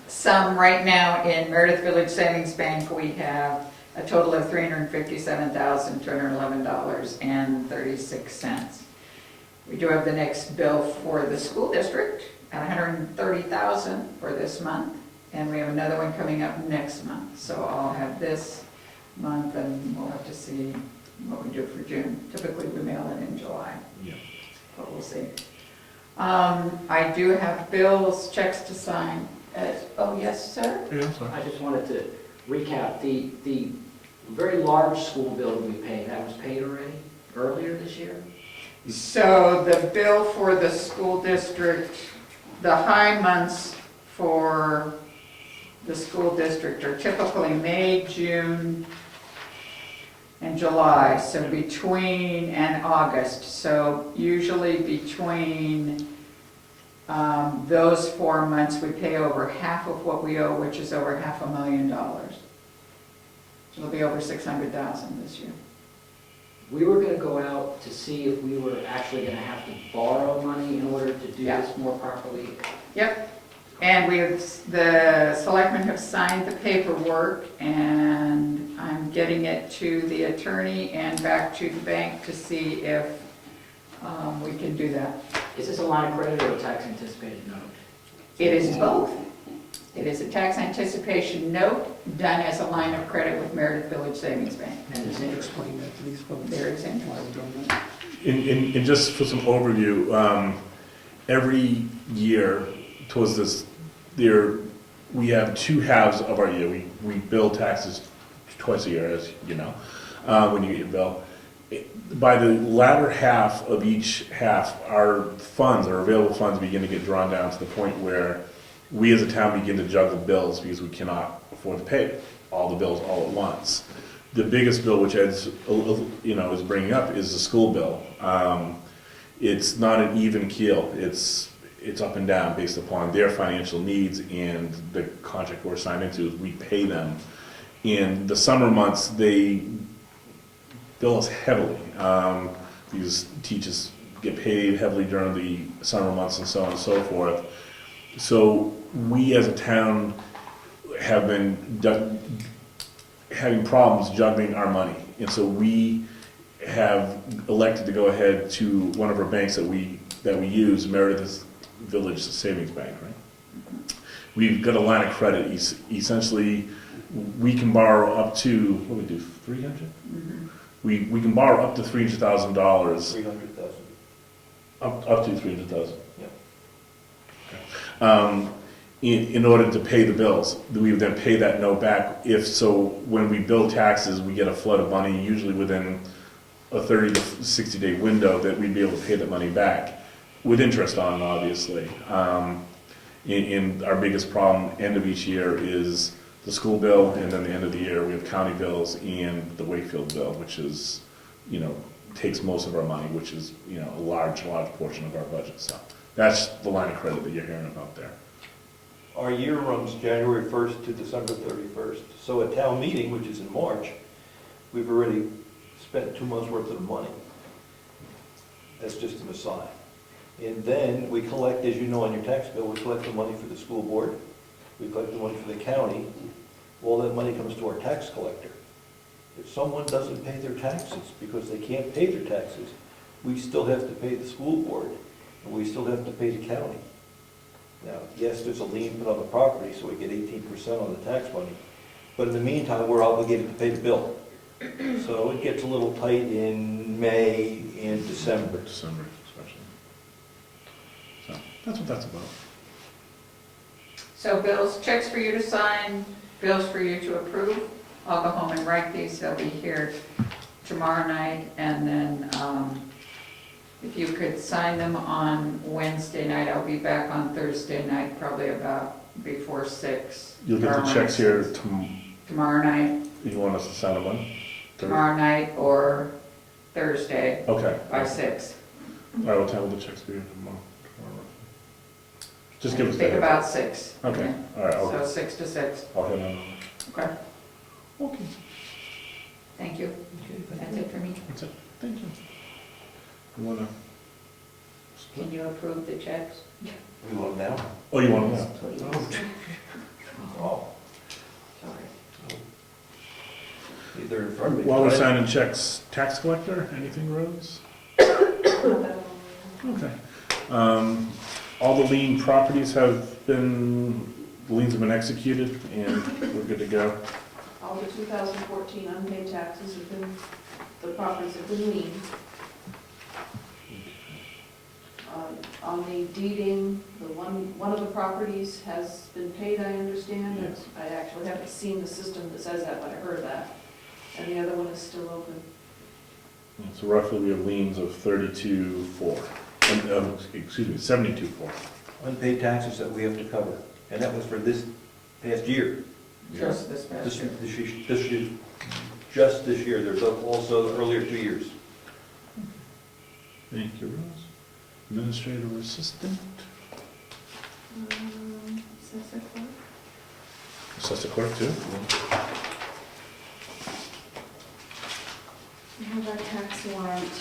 S3: some right now in Meredith Village Savings Bank. We have a total of $357,211.36. We do have the next bill for the school district at $130,000 for this month, and we have another one coming up next month. So I'll have this month, and we'll have to see what we do for June. Typically, we mail it in July.
S1: Yeah.
S3: But we'll see. I do have bills, checks to sign. Oh, yes, sir?
S1: Yeah, I'm sorry.
S5: I just wanted to recap, the very large school bill we paid, that was paid already, earlier this year?
S3: So the bill for the school district, the high months for the school district are typically May, June, and July, so between, and August. So usually between those 4 months, we pay over half of what we owe, which is over $500,000. So it'll be over $600,000 this year.
S5: We were gonna go out to see if we were actually gonna have to borrow money in order to do
S3: Yeah.
S5: this more properly.
S3: Yep, and the selectmen have signed the paperwork, and I'm getting it to the attorney and back to the bank to see if we can do that.
S5: Is this a line of credit or a tax anticipated note?
S3: It is both. It is a tax anticipation note done as a line of credit with Meredith Village Savings Bank.
S5: And is interest
S6: Explain that to these folks.
S3: There is interest.
S6: Why we're doing that.
S1: And just for some overview, every year towards this, we have two halves of our year. We bill taxes twice a year, as you know, when you get your bill. By the latter half of each half, our funds, our available funds, begin to get drawn down to the point where we as a town begin to juggle bills because we cannot afford to pay all the bills all at once. The biggest bill, which Ed's, is bringing up, is the school bill. It's not an even keel. It's up and down based upon their financial needs and the contract we're signed into. We pay them. In the summer months, they bill us heavily. These teachers get paid heavily during the summer months and so on and so forth. So we as a town have been having problems juggling our money. And so we have elected to go ahead to one of our banks that we use, Meredith Village Savings Bank, right? We've got a line of credit. Essentially, we can borrow up to, what do we do, 300?
S3: Mhm.
S1: We can borrow up to $300,000.
S8: 300,000.
S1: Up to 300,000.
S8: Yeah.
S1: In order to pay the bills. We would then pay that note back. When we bill taxes, we get a flood of money, usually within a 30 to 60-day window that we'd be able to pay that money back, with interest on, obviously. In our biggest problem, end of each year, is the school bill, and then the end of the year, we have county bills and the Wakefield bill, which is, takes most of our money, which is, a large portion of our budget. So that's the line of credit that you're hearing about there.
S8: Our year runs January 1st to December 31st. So at town meeting, which is in March, we've already spent 2 months' worth of money. That's just an aside. And then we collect, as you know, on your tax bill, we collect the money for the school board, we collect the money for the county. All that money comes to our tax collector. If someone doesn't pay their taxes because they can't pay their taxes, we still have to pay the school board, and we still have to pay the county. Now, yes, there's a lien put on the property, so we get 18% on the tax money, but in the meantime, we're obligated to pay the bill. So it gets a little tight in May and December.
S1: December, especially. So that's what that's about.
S3: So bills, checks for you to sign, bills for you to approve. I'll go home and write these, they'll be here tomorrow night, and then if you could sign them on Wednesday night, I'll be back on Thursday night, probably about before 6.
S1: You'll get the checks here
S3: Tomorrow night,
S1: you want us to sign them on?
S3: tomorrow night or Thursday
S1: Okay.
S3: by 6.
S1: All right, what time will the checks be tomorrow? Just give us
S3: Think
S1: that.
S3: about 6.
S1: Okay, all right,
S3: So 6 to 6.
S1: I'll hit on
S3: Okay,
S1: Okay.
S3: thank you. That's it for me.
S1: That's it. Thank you. You wanna?
S3: Can you approve the checks?
S8: We want them now?
S1: Oh, you want them now?
S3: Please.
S8: Oh,
S3: Sorry.
S8: they're in front of me.
S1: While we're signing checks, tax collector, anything, Rose? Okay. All the lien properties have been, the liens have been executed, and we're good to go.
S11: All the 2014 unpaid taxes have been, the properties have been liened. On the deeding, one of the properties has been paid, I understand.
S1: Yes.
S11: I actually haven't seen the system that says that, but I heard that. And the other one is still open.
S1: So roughly we have liens of 32.4, excuse me, 72.4.
S8: Unpaid taxes that we have to cover, and that was for this past year.
S3: Just this past
S8: This
S3: year.
S8: year, just this year. There's also the earlier 2 years.
S1: Thank you, Rose. Administrative assistant, assessor clerk too.
S11: We have our tax warrant.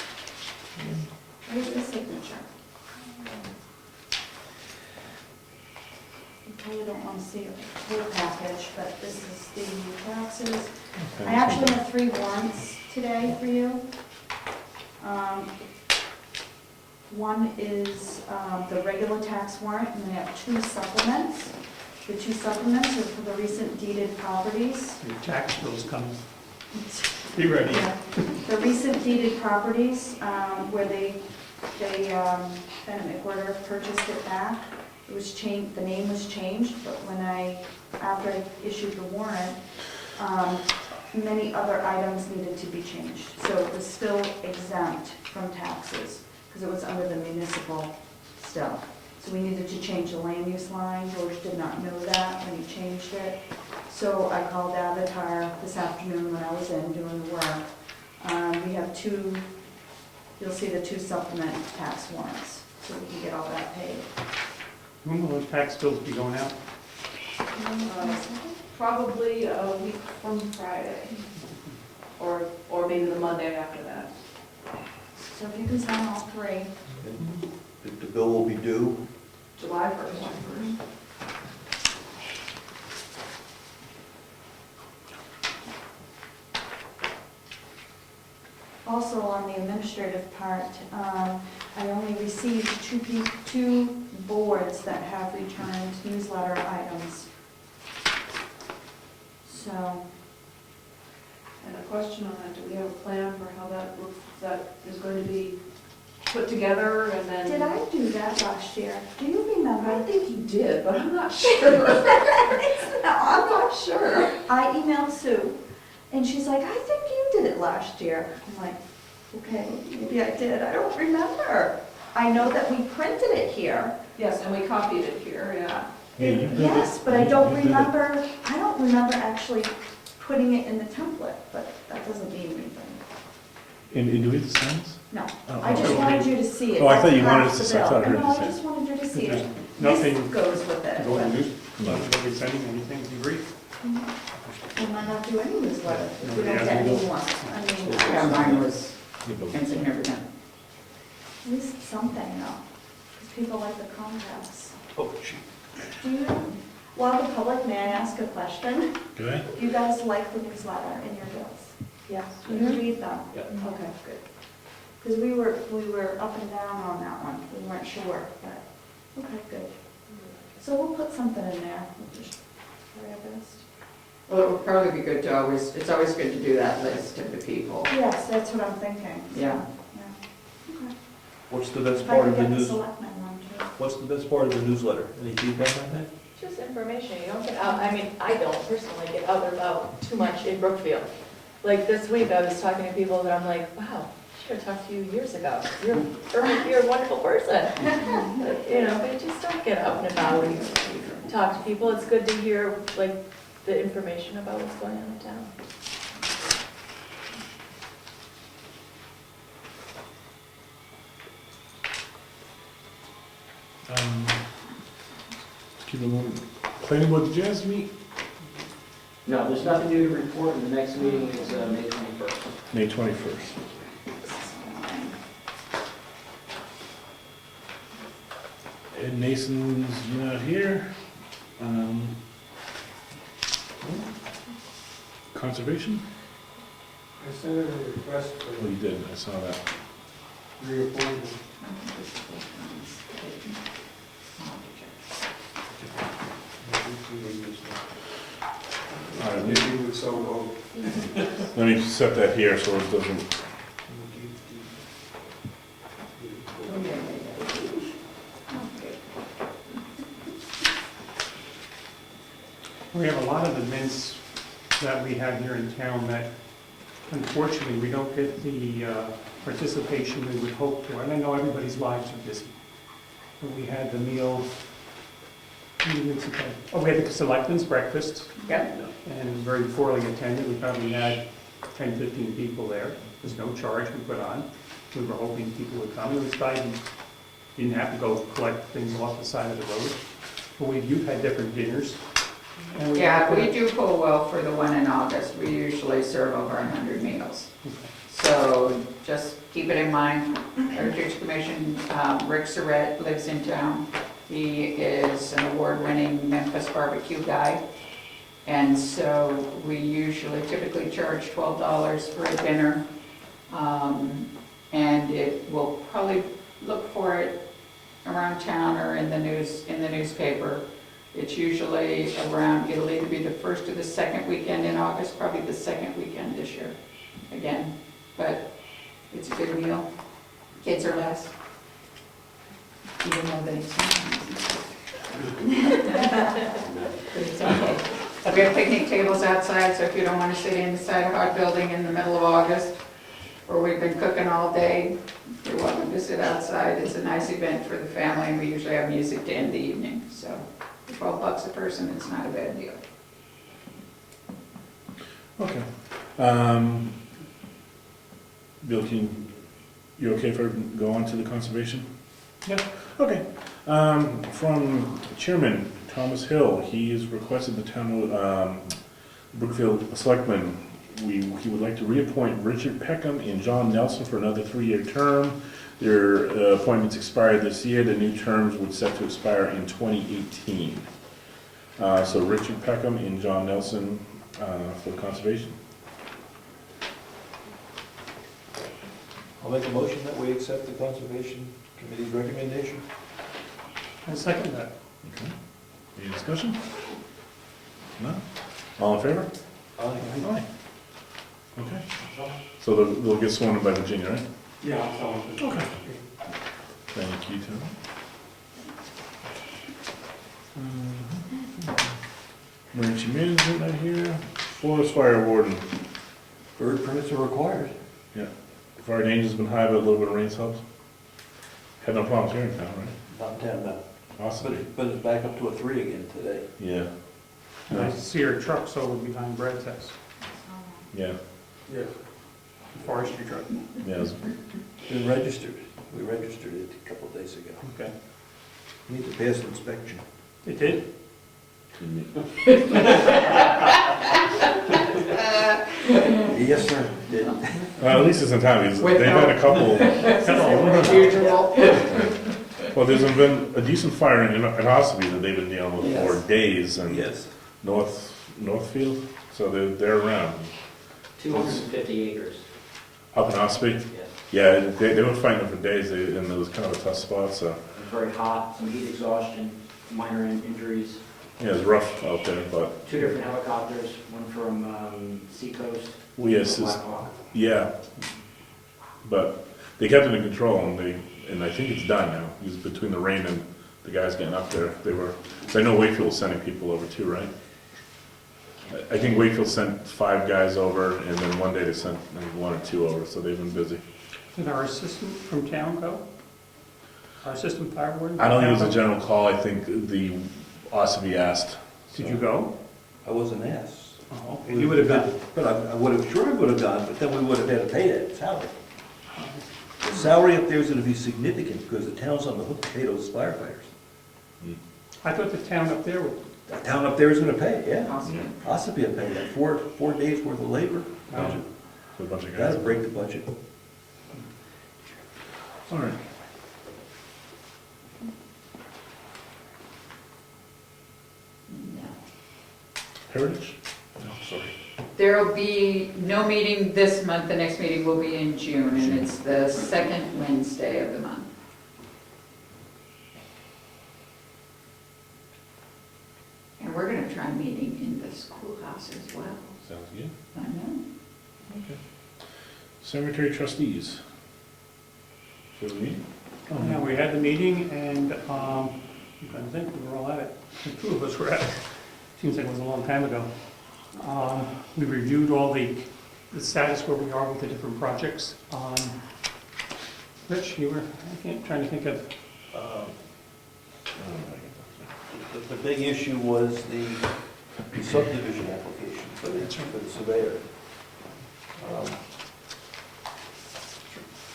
S11: Where's the signature? You probably don't want to see a whole package, but this is the taxes. I actually have 3 warrants today for you. One is the regular tax warrant, and I have 2 supplements. The 2 supplements are for the recent deeded properties.
S6: Your tax bill's coming. Be ready.
S11: Yeah. The recent deeded properties, where they Ben McWhorter purchased it back. It was changed, the name was changed, but after I issued the warrant, many other items needed to be changed. So it was still exempt from taxes, because it was under the municipal still. So we needed to change the land use line. George did not know that when he changed it. So I called Avatar this afternoon when I was in doing the work. We have 2, you'll see the 2 supplement tax warrants, so we can get all that paid.
S6: When will the tax bills be going out?
S11: Probably a week from Friday, or maybe the Monday after that. So if you can sign all 3,
S8: The bill will be due.
S11: July 1st. Also, on the administrative part, I only received 2 boards that have returned newsletter items. So. And a question on that, do we have a plan for how that is going to be put together and then?
S3: Did I do that last year? Do you remember?
S11: I think you did, but I'm not sure. I'm not sure.
S3: I emailed Sue, and she's like, I think you did it last year. I'm like,
S11: Okay, maybe I did, I don't remember. I know that we printed it here.
S3: Yes, and we copied it here, yeah.
S1: Yeah, you did it.
S11: Yes, but I don't
S1: You did it.
S11: remember actually putting it in the template, but that doesn't mean anything.
S1: And do we have the signs?
S11: No,
S1: Oh,
S11: I just
S1: okay.
S11: wanted you to see it.
S1: Oh, I thought you wanted
S11: That's
S1: us to- I
S11: half
S1: thought I
S11: the
S1: heard
S11: bill.
S1: you say
S11: No, I
S1: it.
S11: just wanted you to see
S6: There's
S11: it.
S6: nothing,
S11: This goes with it.
S6: go in the
S11: but-
S6: news, nothing will be sending anything, do you agree?
S11: We might not do any newsletter if we
S6: Nobody
S11: don't
S6: has
S11: get
S6: any.
S11: any more. I mean,
S3: Yeah, mine was
S1: Yeah, but-
S3: insignificant.
S11: at least something though, because people like the contacts.
S8: Oh, gee.
S11: Do you, while the public, may I ask a question?
S1: Go ahead.
S11: Do you guys like the newsletter in your bills?
S9: Yes.
S11: Do you read them?
S7: Yeah.
S11: Okay, good. Because we were up and down on that one, we weren't sure, but, okay, good. So we'll put something in there, we'll just try our best.
S3: Well, it would probably be good to always, it's always good to do that list of the people.
S11: Yes, that's what I'm thinking. so,
S3: Yeah.
S11: Yeah. Okay.
S8: What's the best
S11: If I
S8: part
S11: could
S8: of the
S11: get the
S8: news?
S11: selectmen one too.
S8: What's the best part of the newsletter? Any feedback on that?
S9: Just information, you don't get out, I mean, I don't personally get out and about too much in Brookfield. Like this week, I was talking to people that I'm like, wow, I should have talked to you years ago. You're a wonderful person. You know, but just don't get out and about and talk to people. It's good to hear, like, the information about what's going on in town.
S1: Keep it moving. Planning board, did you guys meet
S5: No, there's nothing new to report, and the next meeting is May 21st.
S1: May 21st? Ed Nason's not here. Conservation?
S12: I sent in a request
S1: Oh,
S12: for
S1: you did, I saw that.
S12: reappointment.
S1: All right,
S12: Maybe with so vote.
S1: let me set that here so it doesn't,
S6: We have a lot of events that we have here in town that unfortunately we don't get the participation we would hope for. And I know everybody's lives are busy. But we had the meal, we had the selectmen's breakfast,
S3: Yep.
S6: and it was very poorly attended. We probably had 10, 15 people there. There's no charge we put on. We were hoping people would come. It was fine. Didn't have to go collect things off the side of the road. But you've had different dinners. And
S3: Yeah, we do pull well for the one in August. We usually serve over 100 meals. So just keep it in mind. Heritage Commission, Rick Surratt lives in town. He is an award-winning Memphis barbecue guy. And so we usually typically charge $12 for a dinner. And it will probably look for it around town or in the newspaper. It's usually around, it'll either be the first or the second weekend in August, probably the second weekend this year, again. But it's a good meal. Kids are less. Even though they sometimes. But it's okay. We have picnic tables outside, so if you don't want to sit inside a hot building in the middle of August, where we've been cooking all day, you're welcome to sit outside. It's a nice event for the family, and we usually have music to end the evening, so. $12 a person, it's not a bad deal.
S1: okay. Bill, you okay for go on to the conservation?
S6: Yeah.
S1: Okay. From Chairman Thomas Hill, he has requested the town, Brookfield Selectmen, he would like to reappoint Richard Peckham and John Nelson for another 3-year term. Their appointments expired this year. The new terms would set to expire in 2018. So Richard Peckham and John Nelson for conservation.
S8: I'll make a motion that we accept the Conservation Committee's recommendation.
S6: I second that.
S1: Okay. Any discussion? No? All in favor?
S8: Aye.
S1: Aye. Okay. So they'll get sworn in by Virginia, right?
S6: Yeah, I'll tell them.
S1: Okay. Thank you, Tom. Emergency management not here. Forest fire warden.
S8: Bird permits are required.
S1: Yeah. Fire danger's been high, but a little bit of rain's helped. Had no problems here in town, right?
S8: Not 10, no.
S1: Awesome.
S8: But it's back up to a 3 again today.
S1: Yeah,
S6: I see your trucks over behind Brad's house,
S1: yeah,
S12: Yeah.
S6: the forestry truck.
S1: yeah. It was-
S8: Been registered. We registered it a couple of days ago.
S6: Okay.
S8: Need to pass inspection.
S6: It did?
S8: Yes, sir. Did.
S1: At least it's in time, because they've had a couple.
S3: Usual.
S1: Well, there's been a decent fire in Ossipee that they've been dealing with for
S3: Yes.
S1: days, and
S8: Yes.
S1: Northfield, so they're around.
S5: 250 acres,
S1: Up in Ossipee?
S5: yes.
S1: Yeah, they were fighting for days, and it was kind of a tough spot, so,
S5: It was very hot, some heat exhaustion, minor injuries.
S1: yeah, it was rough out there, but,
S5: 2 different helicopters, one from Seacoast,
S1: well, yes,
S5: Black
S1: it's,
S5: Hawk.
S1: yeah. But they kept it in control, and I think it's done now, because between the rain and the guys getting up there, so I know Wakefield was sending people over too, right? I think Wakefield sent 5 guys over, and then one day they sent maybe 1 or 2 over, so they've been busy.
S6: Did our assistant from town go? Our assistant fire warden?
S1: I don't think it was a general call, I think the Ossipee asked.
S6: Did you go?
S8: I wasn't asked.
S6: Oh, okay. You would have been.
S8: But I would have, sure I would have gone, but then we would have had to pay that salary. The salary up there is gonna be significant because the town's on the hook to pay those firefighters.
S6: I thought the town up there would.
S8: The town up there is gonna pay, yeah.
S3: Awesome.
S8: Ossipee will pay that, 4 days worth of labor.
S1: With a bunch of guys.
S8: That'll break the budget.
S1: All right. Heritage? No, sorry.
S3: There'll be no meeting this month, the next meeting will be in June, and it's the second Wednesday of the month. And we're gonna try meeting in the schoolhouse as well.
S1: Sounds good.
S3: I know.
S1: Okay. Cemetery trustees. For the meeting?
S6: Yeah, we had the meeting and, I'm trying to think, we were all at it. The 2 of us were at it. Seems like it was a long time ago. We reviewed all the status where we are with the different projects. Rich, you were, trying to think of,
S8: The big issue was the subdivision application for the surveyor.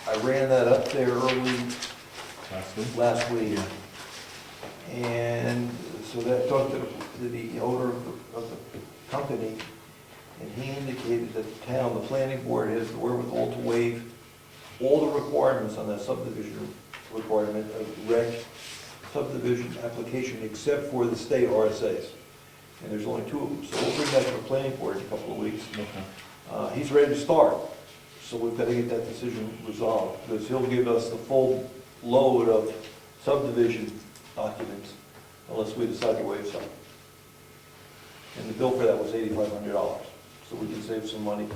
S8: I ran that up there early last week. And so that talked to the owner of the company, and he indicated that the town, the planning board, has the wherewithal to waive all the requirements on that subdivision requirement of rec subdivision application except for the state RSAs. And there's only 2 of them, so we'll bring that to the planning board in a couple of weeks.
S1: Okay.
S8: He's ready to start, so we've got to get that decision resolved, because he'll give us the full load of subdivision documents unless we decide to waive some. And the bill for that was $8,500, so we can save some money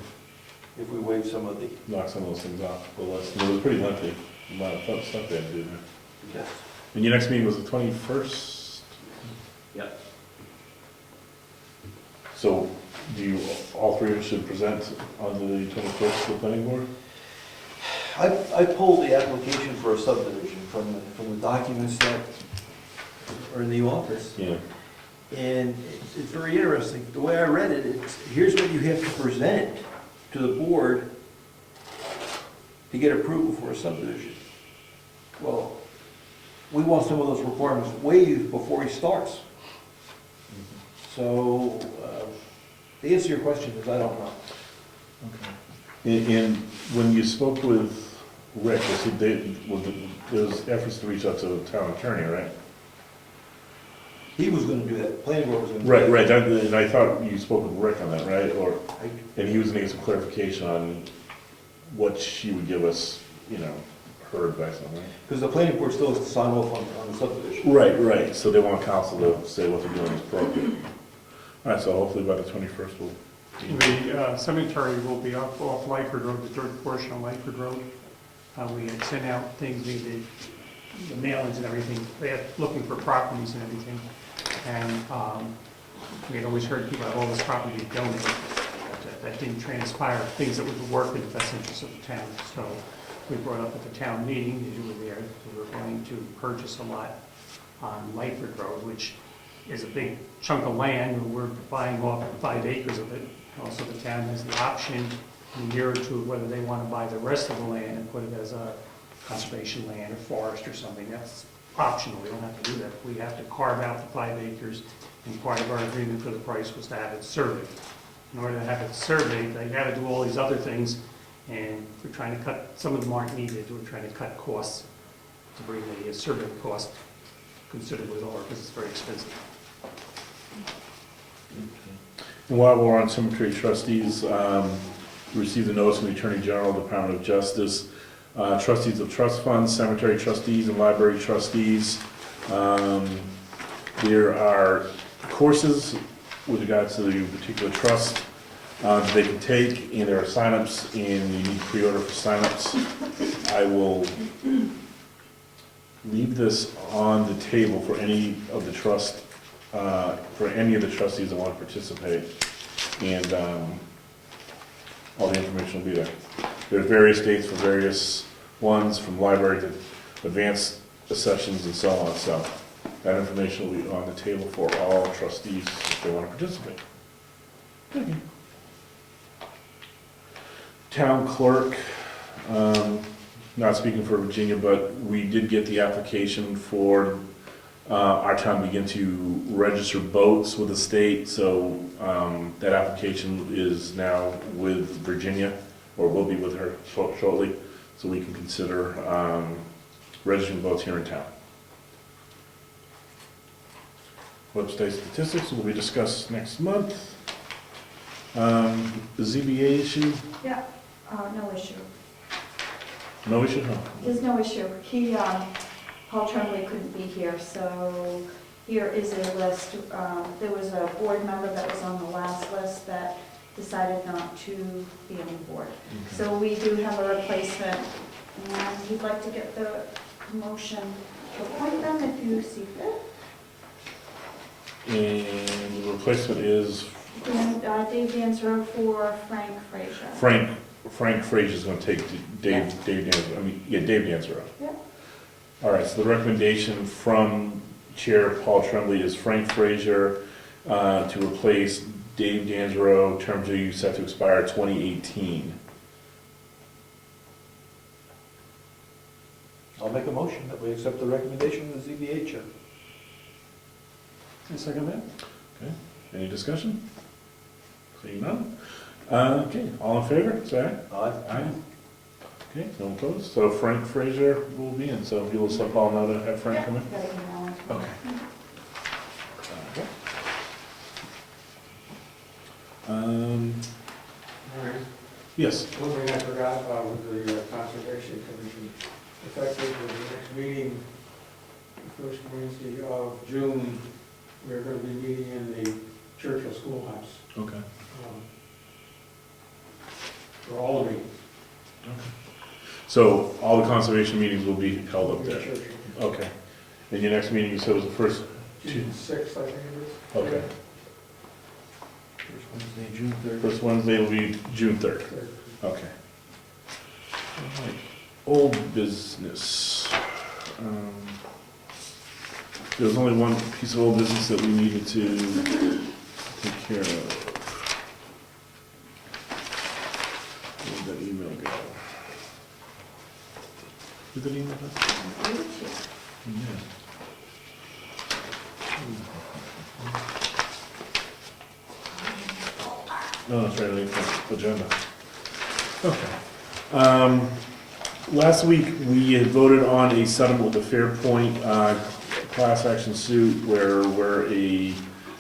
S8: if we waive some of the.
S1: Knock some of those things off the list. It was pretty lengthy. A lot of fun stuff they had to do there.
S8: Yes.
S1: And your next meeting was the 21st?
S5: Yep.
S1: So do you, all 3 of us should present on the 21st to the planning board?
S8: I pulled the application for a subdivision from the documents that are in the office.
S1: Yeah.
S8: And it's very interesting. The way I read it, here's what you have to present to the board to get approval for a subdivision. Well, we want some of those requirements waived before he starts. So, the answer to your question is I don't know.
S1: Okay. And when you spoke with Rick, there was efforts to reach out to the town attorney, right?
S8: He was gonna do that, planning board was gonna do that.
S1: Right, and I thought you spoke with Rick on that, right? And he was gonna get some clarification on what she would give us, her advice on that.
S8: Because the planning board still has to sign off on the subdivision.
S1: Right, so they want council to say what they're doing is appropriate. All right, so hopefully by the 21st we'll.
S6: the cemetery will be off Lyford Road, the 3rd portion of Lyford Road. We had sent out things, the mailings and everything, they had looking for properties and everything. And we had always heard people have all this property donated. But that didn't transpire, things that would work in the best interest of the town. So we brought up at the town meeting, as you were there, we were going to purchase a lot on Wentworth Rd, which is a big chunk of land, and we're buying off 5 acres of it. Also, the town has the option in a year or two whether they want to buy the rest of the land and put it as a conservation land or forest or something. That's optional, we don't have to do that. We have to carve out the 5 acres, and part of our agreement for the price was to have it surveyed. In order to have it surveyed, they got to do all these other things, and we're trying to cut, some of them aren't needed, we're trying to cut costs to bring the survey cost considerably lower, because it's very expensive.
S1: And while we're on cemetery trustees, we received a notice from the Attorney General, Department of Justice, trustees of trust funds, cemetery trustees, and library trustees. There are courses with regards to the particular trust that they can take, and there are signups, and you need to pre-order for signups. I will leave this on the table for any of the trust, for any of the trustees that want to participate, and all the information will be there. There's various dates for various ones, from library to advanced sessions and so on, so that information will be on the table for all trustees if they want to participate. Okay. Town clerk, not speaking for Virginia, but we did get the application for our town to begin to register boats with the state, so that application is now with Virginia, or will be with her shortly, so we can consider registering boats here in town. Website statistics will be discussed next month. The ZBA issue?
S11: Yeah, no issue.
S1: No issue, no?
S11: There's no issue. Paul Tremblay couldn't be here, so here is a list. There was a board member that was on the last list that decided not to be on the board.
S1: Okay.
S11: So we do have a replacement, and he'd like to get the motion to appoint them if you see fit.
S1: And the replacement is
S11: And Dave Danzero for Frank Frazier.
S1: Frank Frazier's going to take Dave Danzero. Dave Danzero.
S11: Yeah.
S1: All right, so the recommendation from Chair Paul Tremblay is Frank Frazier to replace Dave Danzero, term to use set to expire 2018.
S8: I'll make a motion that we accept the recommendation of the ZBA chair.
S6: Can I second that?
S1: Okay, any discussion? Seeing none? Okay, all in favor, say aye.
S8: Aye.
S1: Aye. Okay, no opposed, so Frank Frazier will be in, so you'll let Paul know to have Frank come in?
S11: Got an email into me.
S1: Okay. Okay.
S12: All right.
S1: Yes,
S12: One thing I forgot about with the Conservation Commission, effective with the next meeting, the first Wednesday of June, we're going to be meeting in the Churchill Schoolhouse
S1: okay.
S12: for all the meetings.
S1: So all the conservation meetings will be held up there?
S12: Churchill.
S1: Okay. And your next meeting, you said was the first?
S12: June 6th, I think it is.
S1: Okay.
S8: First Wednesday, June 3rd.
S1: First Wednesday will be June 3rd.
S12: Third.
S1: Okay. All right. Old business. There was only one piece of old business that we needed to take care of. Where did that email go? Did that email go? Yeah. No, that's right, the agenda. Okay. Last week, we had voted on a settlement with the Fairpoint class action suit where we're a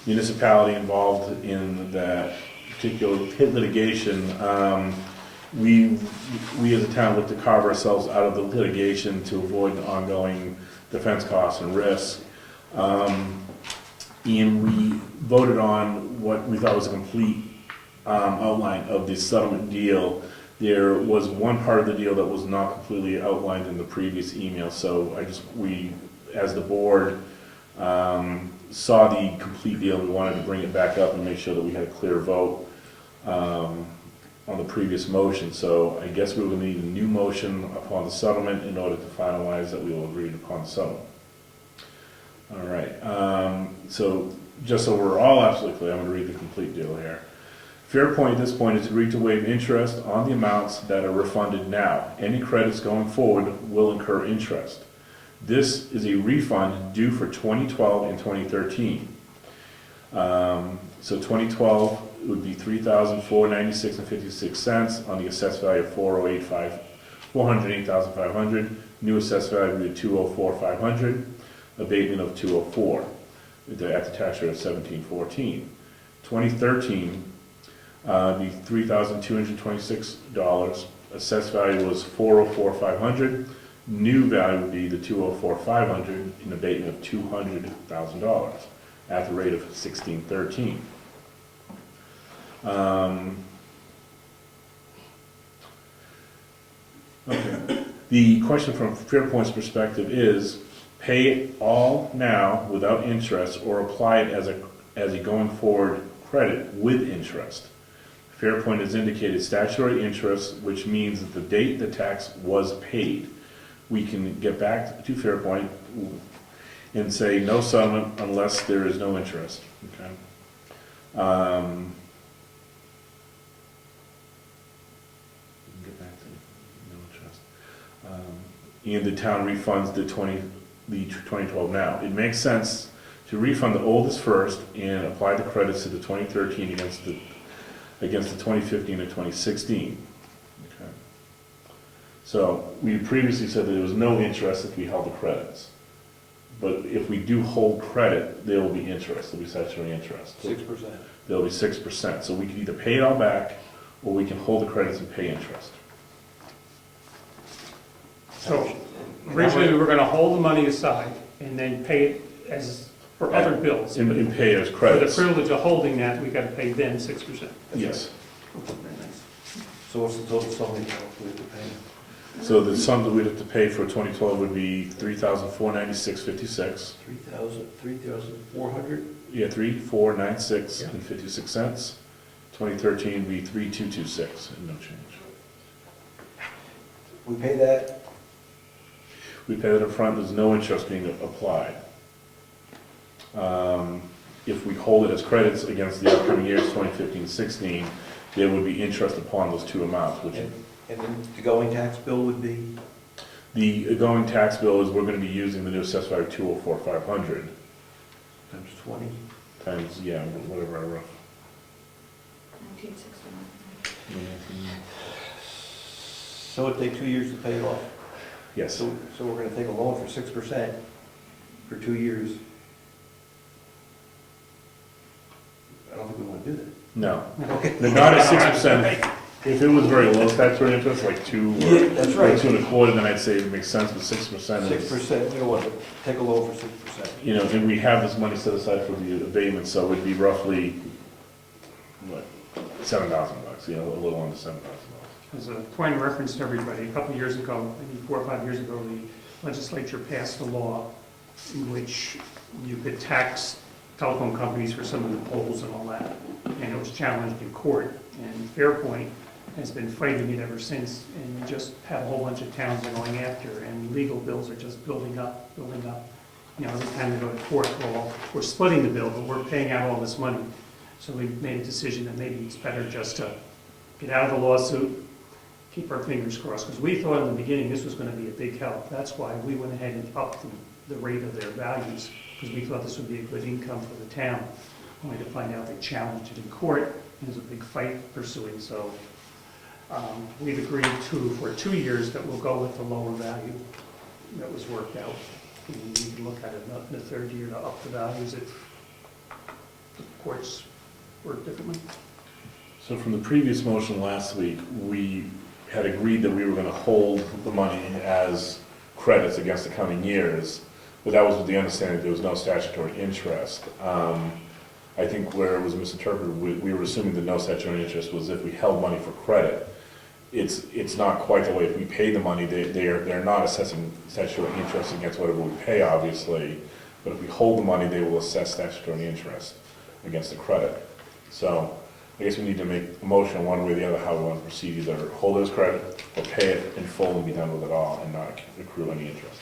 S1: municipality involved in that particular litigation. We as a town looked to carve ourselves out of the litigation to avoid the ongoing defense costs and risks. And we voted on what we thought was a complete outline of the settlement deal. There was one part of the deal that was not completely outlined in the previous email, so we, as the board, saw the complete deal. We wanted to bring it back up and make sure that we had a clear vote. on the previous motion, so I guess we will need a new motion upon the settlement in order to finalize that we will agree upon the settlement. All right, so just so we're all absolutely clear, I'm going to read the complete deal here. Fairpoint at this point is agreed to waive interest on the amounts that are refunded now. Any credits going forward will incur interest. This is a refund due for 2012 and 2013. So 2012 would be $3,496.56 on the assessed value of $408,500. New assessed value would be $204,500. Abatement of $204 at the tax rate of $17.14. 2013 be $3,226. Assessed value was $404,500. New value would be the $204,500, an abatement of $200,000 at the rate of $16.13. Okay. The question from Fairpoint's perspective is, pay it all now without interest or apply it as a going forward credit with interest. Fairpoint has indicated statutory interest, which means that the date the tax was paid. We can get back to Fairpoint and say no settlement unless there is no interest. Okay. Get back to no interest. And the town refunds the 2012 now. It makes sense to refund the oldest first and apply the credits to the 2013 against the 2015 and 2016. Okay. So we previously said that there was no interest if we held the credits. But if we do hold credit, there will be interest. There will be statutory interest.
S8: 6%.
S1: There will be 6%. So we can either pay it all back or we can hold the credits and pay interest.
S6: So originally, we were going to hold the money aside and then pay it as for other bills.
S1: And pay it as
S6: For the
S1: credits.
S6: privilege of holding that, we got to pay them 6%.
S1: Yes.
S6: Very nice.
S8: So what's the total sum we have to pay?
S1: So the sum that we'd have to pay for 2012 would be $3,496.56.
S8: 3,400?
S1: Yeah, 3,496.56 cents. 2013 would be 3,226 and no change.
S8: We pay that?
S1: We pay that up front. There's no interest being applied. If we hold it as credits against the upcoming years, 2015-16, there would be interest upon those two amounts, which
S8: And then the going tax bill would be?
S1: the going tax bill is we're going to be using the new assessed value 204,500
S8: Times 20?
S1: times, yeah, whatever I wrote.
S11: 1961.
S8: So it'd take 2 years to pay it off.
S1: Yes.
S8: So we're gonna take a loan for 6% for 2 years. I don't think we wanna do that.
S1: No.
S8: Okay.
S1: They're not at 6%. If it was very low statutory interest, like 2 or
S8: Yeah, that's right.
S1: 2.25, then I'd say it makes sense, but 6% is,
S8: 6%, we don't want to take a loan for 6%.
S1: you know, and we have this money set aside for the abatement, so it'd be roughly, what, $7,000, you know, a little under $7,000.
S6: As a point of reference to everybody, a couple of years ago, maybe 4 or 5 years ago, the legislature passed a law in which you could tax telephone companies for some of the poles and all that, and it was challenged in court. And Fairpoint has been fighting it ever since, and you just have a whole bunch of towns they're going after, and legal bills are just building up, building up. You know, every time they go to court, we're splitting the bill, but we're paying out all this money. So we made a decision that maybe it's better just to get out of the lawsuit, keep our fingers crossed, because we thought in the beginning this was going to be a big help. That's why we went ahead and upped the rate of their values, because we thought this would be a good income for the town, only to find out they challenged it in court. There's a big fight pursuing, so we've agreed to, for 2 years, that we'll go with the lower value that was worked out. And we can look at it in the third year to up the values if the courts work differently.
S1: So from the previous motion last week, we had agreed that we were going to hold the money as credits against the coming years, but that was with the understanding there was no statutory interest. I think where it was misinterpreted, we were assuming that no statutory interest was if we held money for credit. It's not quite that way. If we pay the money, they're not assessing statutory interest against whatever we pay, obviously, but if we hold the money, they will assess statutory interest against the credit. So I guess we need to make a motion one way or the other how we want to proceed, either hold it as credit or pay it in full and be done with it all and not accrue any interest.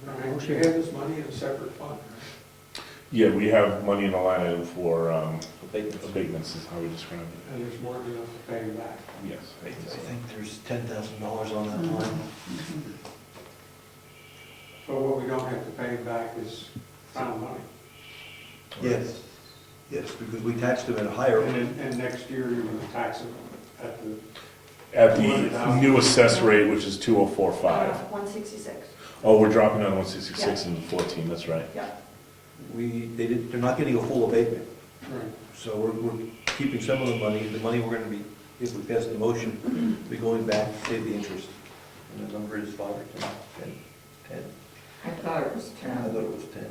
S12: You have this money in a separate fund, right?
S1: Yeah, we have money in the line item for abatements is how we describe it.
S12: And there's more than enough to pay you back.
S1: Yes.
S8: I think there's $10,000 on that line.
S12: So what we don't have to pay back is found money.
S8: Yes, yes, because we taxed them at a higher.
S12: And next year, you're going to tax them at the,
S1: At the new assessed rate, which is 2045.
S11: 166.
S1: Oh, we're dropping on 166 and 14, that's right.
S8: They're not getting a full abatement.
S12: right.
S8: So we're keeping some of the money we're gonna be, if we pass the motion, be going back to pay the interest. And the number is 5 or 10, 10.
S3: I thought it was
S8: I
S3: 10.
S8: thought it was 10.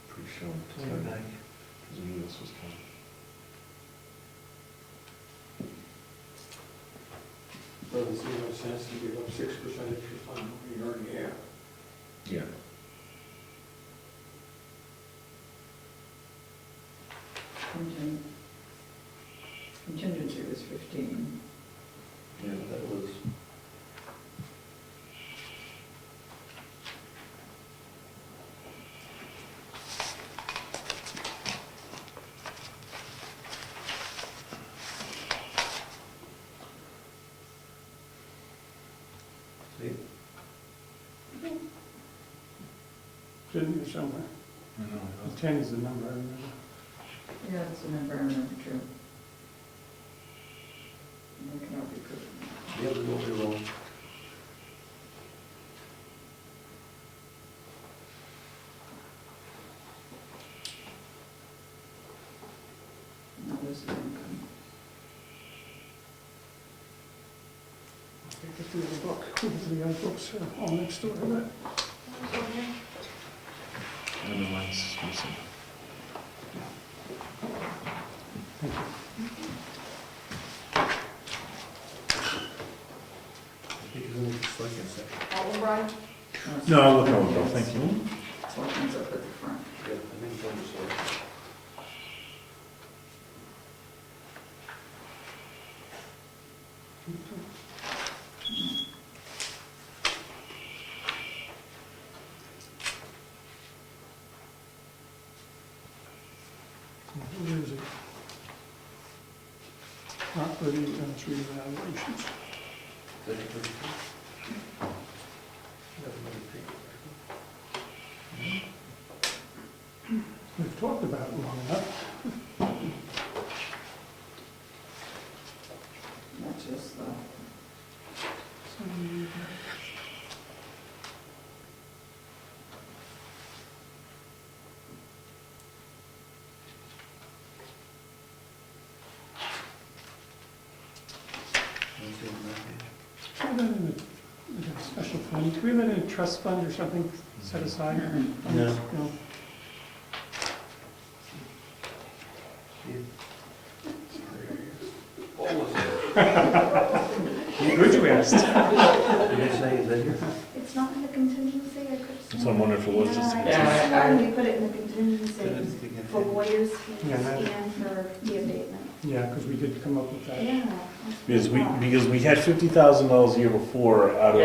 S1: Pretty sure.
S8: Turn it back.
S1: Because we knew this was coming.
S12: Doesn't seem no sense to give up 6% interest on what you already have.
S1: Yeah.
S3: Contingency was 15.
S8: Yeah, that was. See?
S6: Should be somewhere. The 10 is the number, I remember.
S3: Yeah, that's the number I remember too. I cannot be proven.
S8: Yeah, we won't be wrong.
S3: No, this is income.
S6: Get the other book. The other books are all next door to that.
S1: And the mine's missing.
S6: Thank you.
S11: All right.
S1: No, I'll look over, thank you.
S3: Selectmen's up at the front.
S8: Yeah, I think it's on the side.
S6: Where is it? Property and revaluations. We've talked about it long enough.
S3: That's just the,
S6: Put that in a special fund. Can we have that in a trust fund or something set aside?
S8: No.
S6: No. Good you asked.
S8: Did they say, is that here?
S11: It's not in the contingency, I could.
S1: So I'm wondering if it was just a
S11: Yeah, I we put it in the contingency
S8: Contingency.
S11: for lawyers
S6: Yeah, that-
S11: and for the abatement.
S6: Yeah, because we did come up with that.
S11: Yeah.
S1: Because we had $50,000 a year before out of,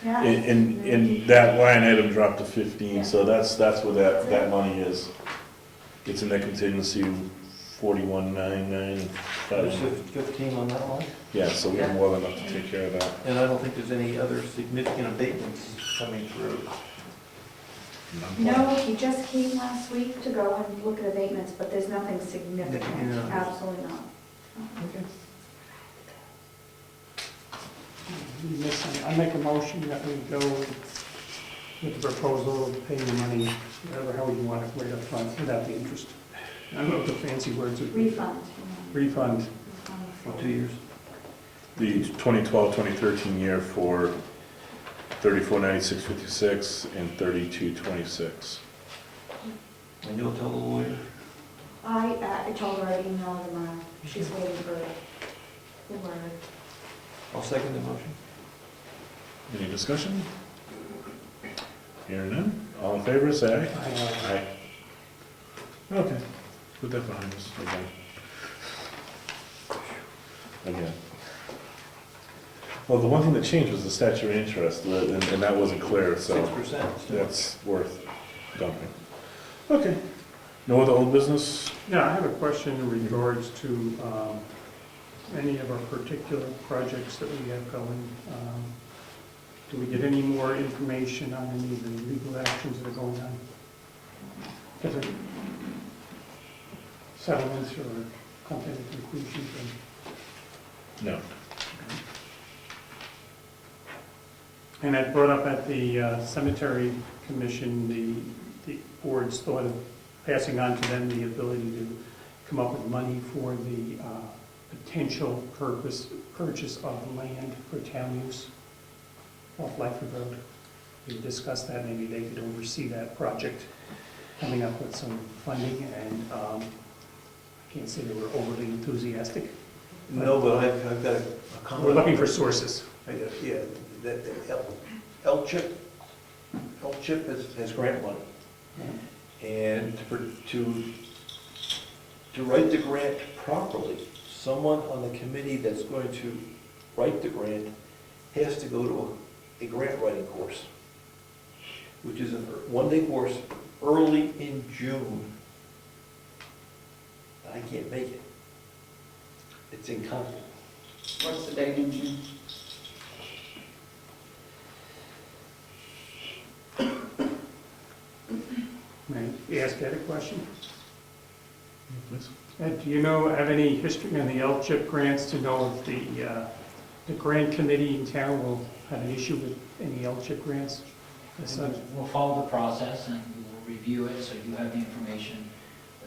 S11: Yeah.
S1: and that line item dropped to 15, so that's where that money is. It's in that contingency, 41,995.
S8: There's 15 on that one,
S1: Yeah, so we have more than enough to take care of that.
S8: and I don't think there's any other significant abatements coming through.
S11: No, he just came last week to go and look at abatements, but there's nothing significant,
S8: Yeah.
S11: absolutely not.
S8: Okay.
S6: We missed something. I make a motion that we go with the proposal of paying the money, whatever, how you want it, right up front, without the interest. I don't know what the fancy words would be.
S11: Refund.
S6: Refund.
S8: For 2 years.
S1: The 2012-2013 year for 3496.56 and 3226.
S8: And you'll tell the lawyer?
S11: I told her I emailed her, she's waiting for the word.
S8: I'll second the motion.
S1: Any discussion? Hearing none, all in favor, say aye.
S6: I,
S1: Aye. Okay, put that behind us, again. Well, the one thing that changed was the statute of interest, and that wasn't clear, so
S8: 6%.
S1: that's worth dumping. Okay, no other old business?
S6: yeah, I have a question in regards to any of our particular projects that we have going. Do we get any more information on any of the legal actions that are going on? Is it settlements or come to any conclusions?
S1: No.
S6: And I brought up at the cemetery commission, the board's thought of passing on to them the ability to come up with money for the potential purchase of land for town use off Lyford Road. We discussed that, maybe they could oversee that project, coming up with some funding, and I can't say they were overly enthusiastic.
S8: No, but I've got a comment.
S6: We're looking for sources.
S8: Yeah, that LCHIP has grant money. And to write the grant properly, someone on the committee that's going to write the grant has to go to a grant writing course, which is a one-day course early in June. I can't make it. It's in Concord.
S3: What's the date in June?
S6: May I ask Ed a question?
S1: Please.
S6: Ed, do you have any history on the LCHIP grants to know if the grant committee in town will have an issue with any LCHIP grants? as such?
S5: We'll follow the process and we'll review it so you have the information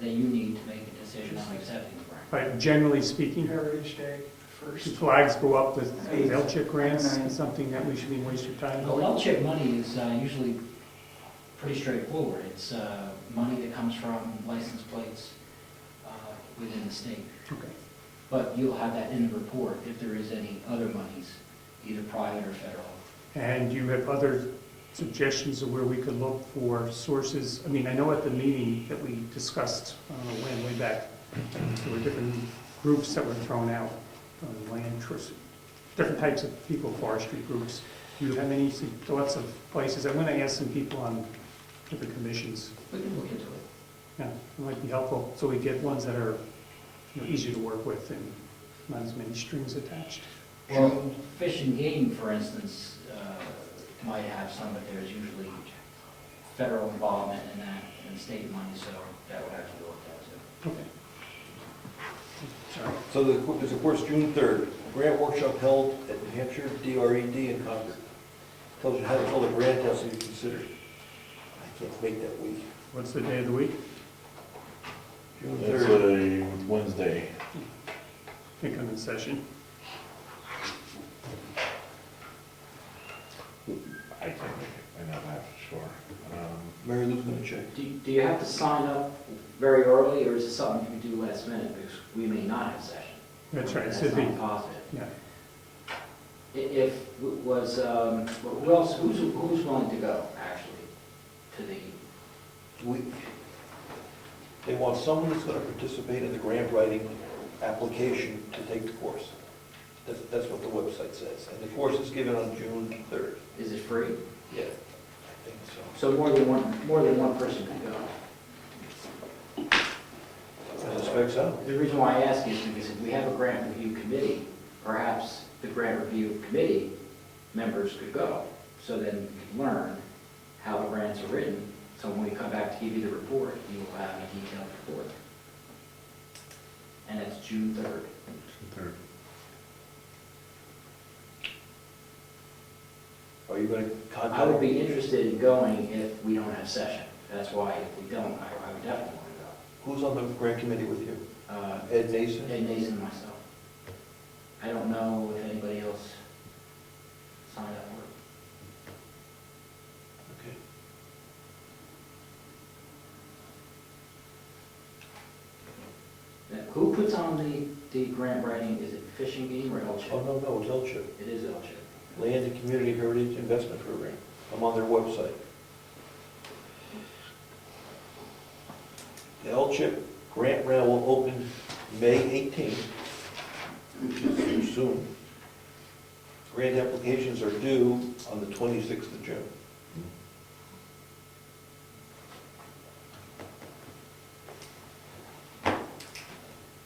S5: that you need to make a decision on accepting the grant.
S6: But generally speaking,
S12: Heritage Day
S6: do
S12: first.
S6: flags go up with LCHIP grants? Is something that we should be wasting time
S5: The
S6: on?
S5: LCHIP money is usually pretty straightforward. It's money that comes from license plates within the state.
S6: Okay.
S5: But you'll have that in the report if there is any other monies, either private or federal.
S6: And you have other suggestions of where we could look for sources? I mean, I know at the meeting that we discussed way back, there were different groups that were thrown out on land trust, different types of people, forestry groups. Do you have any thoughts of places? I'm going to ask some people on different commissions.
S5: We can look into it.
S6: Yeah, it might be helpful, so we get ones that are easier to work with and not as many strings attached.
S5: Well, Fish and Game, for instance, might have some, but there's usually federal involvement in that and state money, so that would have to be looked at too.
S6: Okay. Sorry.
S8: So there's a course June 3rd, grant workshop held at New Hampshire DRED in Concord. Tells you how to fill a grant out so you consider it. I can't make that week.
S6: What's the day of the week?
S8: June
S1: It's
S8: 3rd.
S1: a Wednesday.
S6: I think I'm in session.
S1: I can't make it, I know that for sure.
S8: Mary Lou's gonna check.
S5: Do you have to sign up very early, or is it something you do last minute, because we may not have session?
S6: That's right, it
S5: That's
S6: should be.
S5: not positive.
S6: Yeah.
S5: If, who else, who's willing to go, actually, to the,
S8: They want someone that's gonna participate in the grant writing application to take the course. That's what the website says. And the course is given on June 3rd.
S5: is it free?
S8: Yeah, I think so.
S5: So more than one person could go.
S8: I suspect so.
S5: The reason why I ask is because if we have a grant review committee, perhaps the grant review committee members could go. So then we could learn how the grants are written. So when we come back to give you the report, you will have a detailed report. And it's June 3rd.
S1: Third.
S8: Are you gonna contact?
S5: I would be interested in going if we don't have session. That's why if we don't, I would definitely want to go.
S8: Who's on the grant committee with you? Ed Nason?
S5: Ed Nason and myself. I don't know if anybody else signed up for it.
S8: Okay.
S5: Now, who puts on the grant writing? Is it Fish and Game or LCHIP?
S8: Oh, no, it's LCHIP.
S5: It is LCHIP.
S8: Land and Community Heritage Investment Program. I'm on their website. The L-chip grant round will open May 18th, which is soon. Grant applications are due on the 26th of June.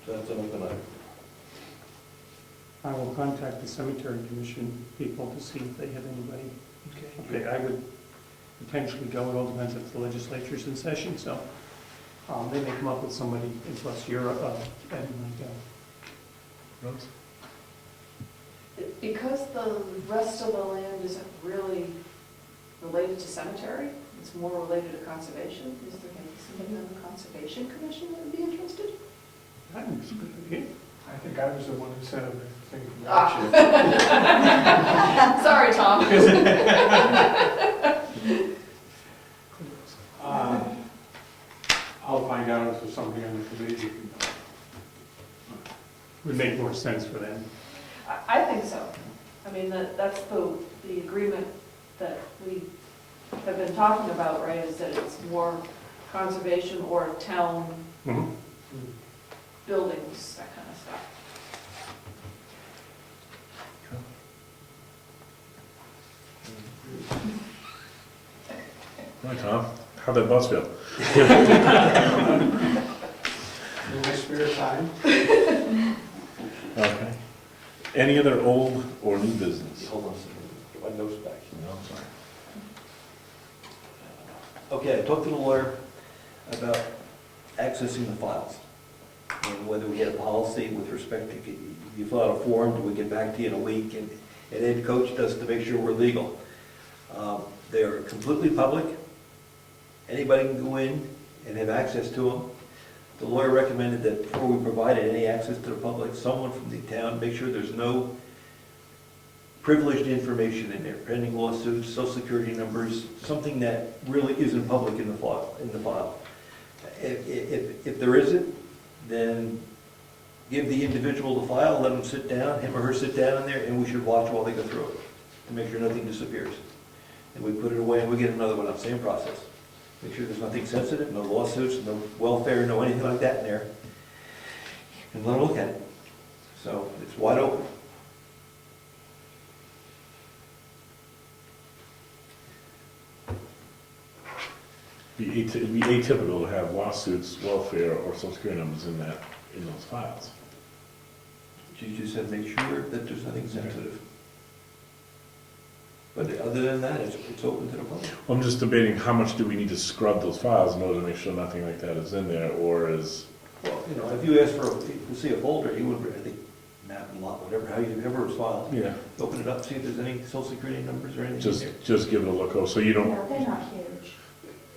S8: So that's an open item.
S6: I will contact the cemetery commission people to see if they have anybody. Okay, I would potentially go, it all depends if the legislature's in session, so they may come up with somebody, and plus you're, and like,
S1: Rose?
S13: Because the rest of the land isn't really related to cemetery, it's more related to conservation, is there maybe somebody on the Conservation Commission that would be interested?
S6: I think it's a good idea.
S12: I think I was the one who said everything from
S13: Ah.
S12: that
S13: Sorry, Tom.
S12: I'll find out if there's somebody on the committee.
S6: Would make more sense for them.
S13: I think so. I mean, that's the agreement that we have been talking about, right, is that it's more conservation or town
S6: Mhm.
S13: buildings, that kind of stuff.
S1: Hi, Tom. How'd that bus feel?
S12: In my spare time,
S1: Okay. Any other old or new business?
S8: Hold on a second, get my notes back.
S1: No, I'm sorry.
S8: Okay, I talked to the lawyer about accessing the files, and whether we had a policy with respect to, you fill out a form, do we get back to you in a week, and Ed coached us to make sure we're legal. They're completely public, anybody can go in and have access to them. The lawyer recommended that before we provided any access to the public, someone from the town make sure there's no privileged information in there, pending lawsuits, social security numbers, something that really isn't public in the file. If there isn't, then give the individual the file, let them sit down, him or her sit down in there, and we should watch while they go through it to make sure nothing disappears. And we put it away and we get another one out, same process. Make sure there's nothing sensitive, no lawsuits, no welfare, no anything like that in there. And let them look at it. So it's wide open.
S1: It'd be atypical to have lawsuits, welfare, or social security numbers in those files.
S8: She just said, make sure that there's nothing sensitive. But other than that, it's open to the public.
S1: I'm just debating how much do we need to scrub those files in order to make sure nothing like that is in there, or is...
S8: Well, if you ask to see a folder, you would, I think, map and lot, whatever, however it's filed.
S1: Yeah.
S8: Open it up, see if there's any social security numbers or anything in there.
S1: Just give it a look, so you don't...
S11: Yeah, they're not huge.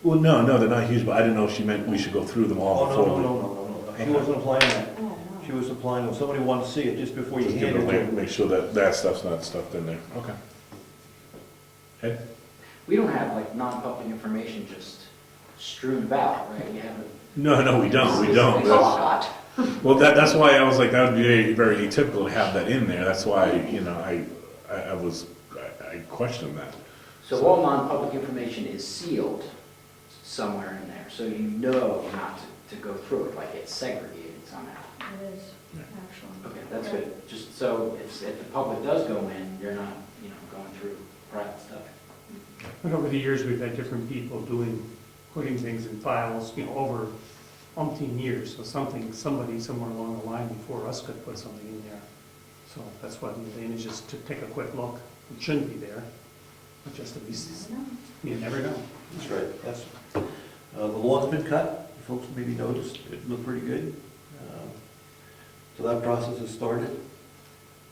S1: Well, no, they're not huge, but I didn't know if she meant we should go through them all
S8: Oh,
S1: before.
S8: no. She wasn't applying that.
S11: Oh, no.
S8: She was applying, when somebody wanted to see it, just before you
S1: Just
S8: hand
S1: give
S8: it
S1: it
S8: to
S1: a look,
S8: them.
S1: make sure that stuff's not stuffed in there. Okay. Ed?
S5: We don't have like non-public information just strewn about, right? We have a
S1: No, we don't.
S13: It's a lot.
S1: Well, that's why I was like, that would be very, very atypical to have that in there. That's why, I questioned that.
S5: So all non-public information is sealed somewhere in there, so you know not to go through it, like it's segregated somehow.
S11: It is,
S1: Yeah.
S11: actually.
S5: Okay, that's good. Just so if the public does go in, you're not, going through private stuff.
S6: And over the years, we've had different people putting things in files, over umpteen years. So somebody somewhere along the line before us could put something in there. So that's why the advantage is to take a quick look. It shouldn't be there, but just at least, you never know.
S8: That's right. The lawn's been cut, folks maybe noticed, it looked pretty good. So that process has started.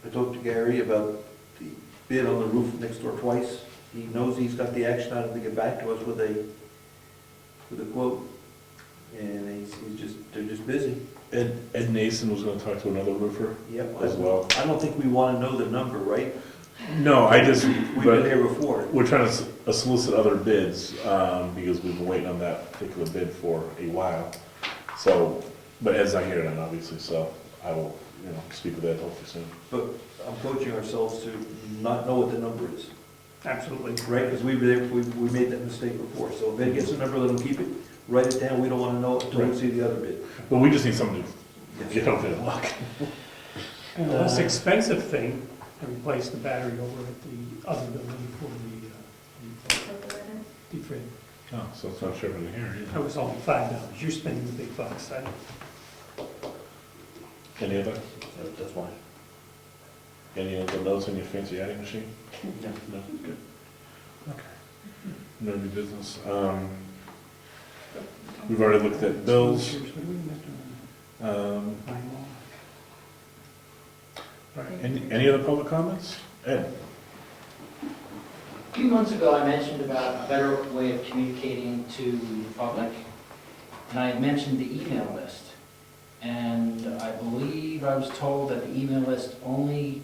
S8: I talked to Gary about the bid on the roof next door twice. He knows he's got the action item to get back to us with a quote. And they're just busy.
S1: Ed Nason was gonna talk to another roofer
S8: Yep.
S1: as well.
S8: I don't think we want to know the number, right?
S1: No,
S8: We've been there before.
S1: We're trying to solicit other bids, because we've been waiting on that particular bid for a while. So, but Ed's not here then, obviously, so I will, speak with Ed hopefully soon.
S8: But I'm coaching ourselves to not know what the number is,
S6: Absolutely.
S8: right? Because we made that mistake before. So if Ed gets the number, let him keep it. write it down, we don't wanna know it until we see the other bid.
S1: Well, we just need something to get over there and look.
S6: And the less expensive thing, I replaced the battery over at the other building for the deep freeze.
S1: Oh, so it's not shoving in here
S6: That
S1: either.
S6: was only $5. You're spending the big bucks.
S1: Any other,
S8: That's fine.
S1: any other notes on your fancy adding machine?
S8: No.
S1: No, good. Okay. No new business. We've already looked at bills. All right, any other public comments? Ed?
S5: A few months ago, I mentioned about a better way of communicating to the public, and I had mentioned the email list. And I believe I was told that the email list only,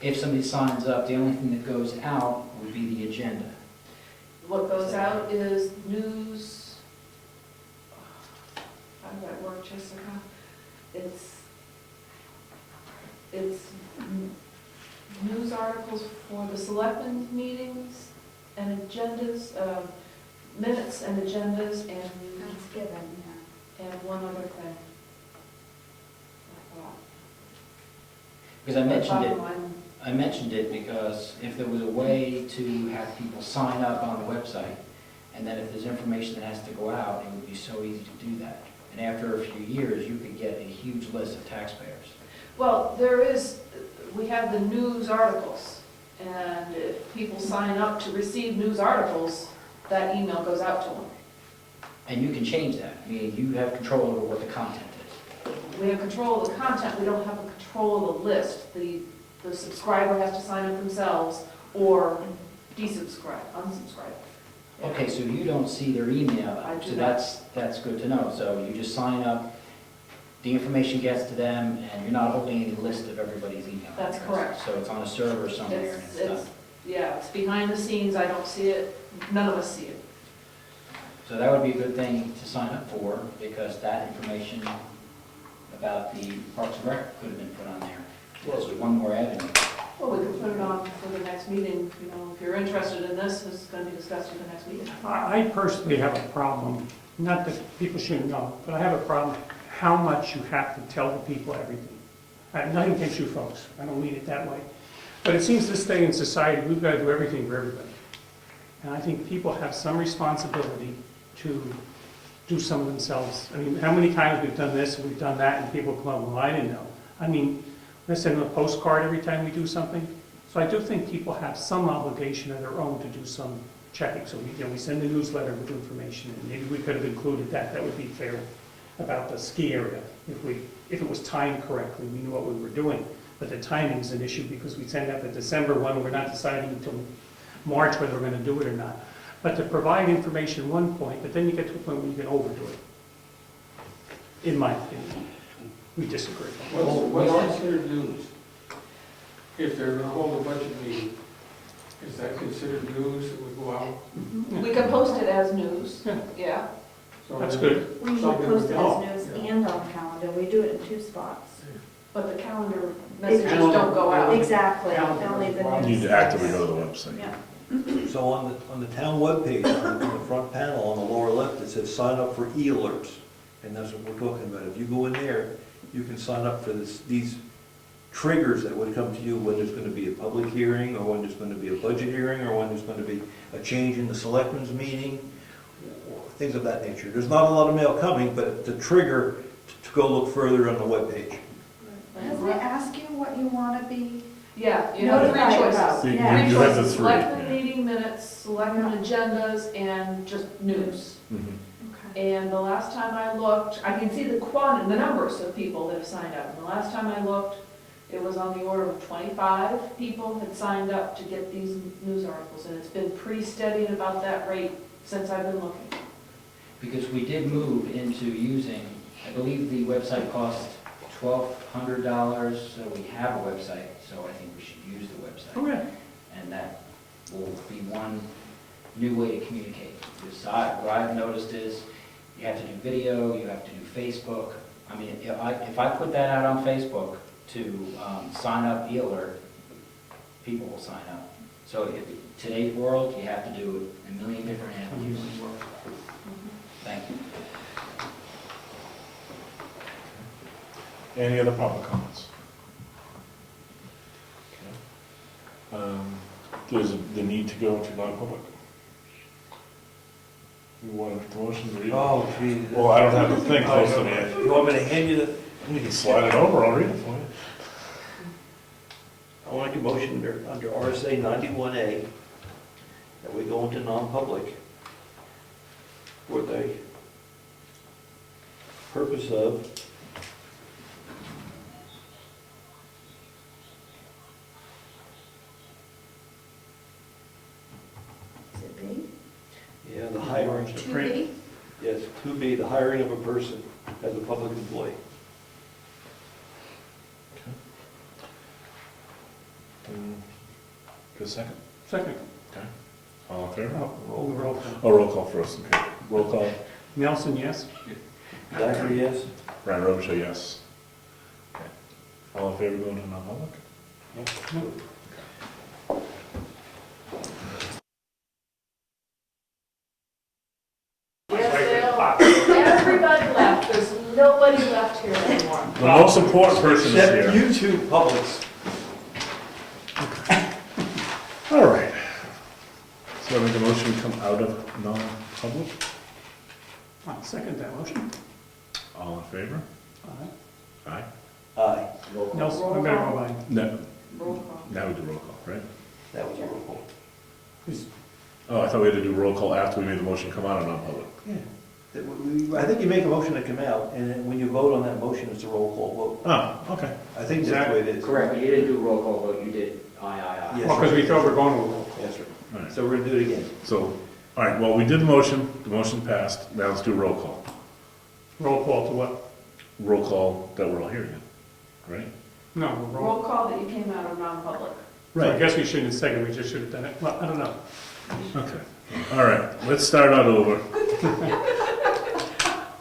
S5: if somebody signs up, the only thing that goes out would be the agenda.
S13: What goes out is news, how does that work, Jessica? It's news articles for the selectmen meetings and agendas, minutes and agendas and one other thing.
S5: Because
S13: Bottom line,
S5: I mentioned it because if there was a way to have people sign up on the website, and then if there's information that has to go out, it would be so easy to do that. And after a few years, you could get a huge list of taxpayers.
S13: Well, we have the news articles, and if people sign up to receive news articles, that email goes out to them.
S5: And you can change that. I mean, you have control over what the content is.
S13: We have control of the content, we don't have a control of the list. The subscriber has to sign up themselves or unsubscribe.
S5: Okay, so you don't see their email,
S13: I do
S5: so
S13: not.
S5: that's good to know. So you just sign up, the information gets to them, and you're not holding any list of everybody's email.
S13: That's
S5: address.
S13: correct.
S5: So it's on a server somewhere and it's done.
S13: Yeah, it's behind the scenes, I don't see it, none of us see it.
S5: So that would be a good thing to sign up for, because that information about the Parks and Rec could have been put on there. This is one more avenue.
S13: Well, we could put it on for the next meeting, you know, if you're interested in this, it's going to be discussed at the next meeting.
S6: I personally have a problem, not that people shouldn't know, but I have a problem how much you have to tell the people everything. Nothing against you folks, I don't mean it that way. But it seems this day in society, we've got to do everything for everybody. And I think people have some responsibility to do some of themselves. I mean, how many times we've done this and we've done that and people come up, well, I didn't know. I mean, I send them a postcard every time we do something. So I do think people have some obligation of their own to do some checking. So we send a newsletter with information, and maybe we could have included that. That would be fair about the ski area. If it was timed correctly, we knew what we were doing. But the timing's an issue because we send out the December one, we're not deciding until March whether we're going to do it or not. But to provide information at one point, but then you get to a point where you can overdo it. In my opinion, we disagree.
S12: What's considered news? If they're going to hold a budget meeting, is that considered news that would go out?
S13: We can post it as news, yeah.
S12: So
S6: That's
S12: then
S6: good.
S11: We
S12: somebody
S11: post
S12: would
S11: it
S12: know.
S11: as news and on calendar, we do it in 2 spots.
S13: But the calendar messages don't go out.
S11: Exactly, they'll leave the
S1: You
S11: news.
S1: need to actively go to the website.
S11: Yeah.
S8: So on the town webpage, on the front panel on the lower left, it says sign up for e-alerts. And that's what we're talking about. If you go in there, you can sign up for these triggers that would come to you when there's going to be a public hearing, or when there's going to be a budget hearing, or when there's going to be a change in the selectmen's meeting, or things of that nature. There's not a lot of mail coming, but it's a trigger to go look further on the webpage.
S11: Does it ask you what you want to be?
S13: Yeah, you have 3
S11: Notified
S13: choices.
S11: about.
S1: You-
S11: Yeah.
S1: you have the 3,
S13: Selectmen
S1: yeah.
S13: meeting minutes, selectmen agendas, and just news.
S1: Mhm.
S11: Okay.
S13: And the last time I looked, I can see the numbers of people that have signed up. And the last time I looked, it was on the order of 25 people had signed up to get these news articles. And it's been pretty steady at about that rate since I've been looking.
S5: Because we did move into using, I believe the website costs $1,200, so we have a website, so I think we should use the website.
S6: Okay.
S5: And that will be one new way to communicate. Because what I've noticed is you have to do video, you have to do Facebook. I mean, if I put that out on Facebook to sign up e-alert, people will sign up. So in today's world, you have to do it a million different avenues. Thank you.
S1: Any other public comments? Okay. There's the need to go into non-public. You want to make the motion to read it?
S8: Oh, gee.
S1: Well, I don't have the thing close to me.
S8: You want me to hand you the?
S1: You can slide it over, I'll read it for you.
S8: I want to do motion under RSA 91A that we go into non-public for the purpose of
S11: Is it B?
S8: yeah, the hiring.
S11: 2B?
S8: Yes, 2B, the hiring of a person as a public employee.
S1: Good second?
S6: Second.
S1: Okay. All in favor?
S6: Roll call.
S1: Oh, roll call first, okay. Roll call.
S6: Nelson, yes?
S8: Zachary, yes?
S1: Brian Robichaud, yes. Okay. All in favor of going to non-public?
S13: Everybody left, there's nobody left here anymore.
S1: The most important person is
S8: Except
S1: here.
S8: you two publics.
S1: All right. So I make a motion to come out of non-public?
S6: I'll second that motion.
S1: All in favor?
S6: Aye.
S1: Aye.
S8: Aye.
S6: Nelson, I better go by.
S1: No,
S13: Roll call.
S1: now we do roll call, right?
S8: That was a roll call.
S1: Oh, I thought we had to do roll call after we made the motion to come out of non-public.
S8: Yeah. I think you make a motion to come out, and then when you vote on that motion, it's a roll call vote.
S1: Oh, okay.
S8: I think that's the way it is.
S5: Correct, but you didn't do roll call vote, you did aye.
S8: Yes.
S6: Well, because we thought we were going to a roll call.
S8: Yes, sir.
S1: All right.
S8: So we're gonna do it again.
S1: So, all right, well, we did the motion passed, now let's do roll call.
S6: Roll call to what?
S1: Roll call that we're all hearing it, right?
S6: No, roll.
S13: Roll call that you came out of non-public.
S6: So I guess we shouldn't have seconded, we just should have done it. Well, I don't know.
S1: Okay, all right, let's start out over.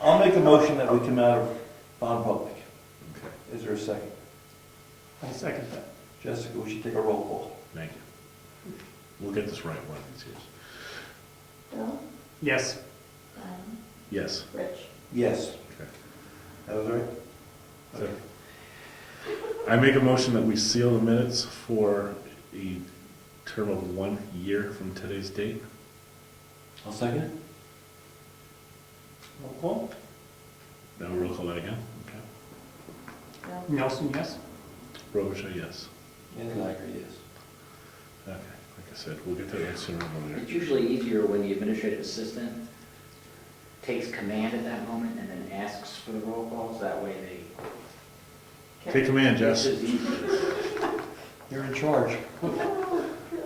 S8: I'll make a motion that we come out of non-public.
S1: Okay,
S8: Is there a second?
S6: I second that.
S8: Jessica, we should take a roll call.
S1: thank you. We'll get this right one of these years.
S11: Bill?
S6: Yes.
S11: Brian?
S1: Yes.
S11: Rich?
S8: Yes.
S1: Okay.
S8: That was right?
S1: So, I make a motion that we seal the minutes for a term of 1 year from today's date.
S8: I'll second it.
S6: Roll call.
S1: Now we'll roll call that again. Okay.
S11: Bill?
S6: Nelson, yes?
S1: Robichaud, yes.
S8: And Zachary, yes.
S1: Okay, like I said, we'll get to that sooner or
S5: It's
S1: later.
S5: usually easier when the administrative assistant takes command at that moment and then asks for the roll calls, that way they.
S1: Take command, Jess.
S5: It's just easier.
S8: You're in charge.
S1: Okay,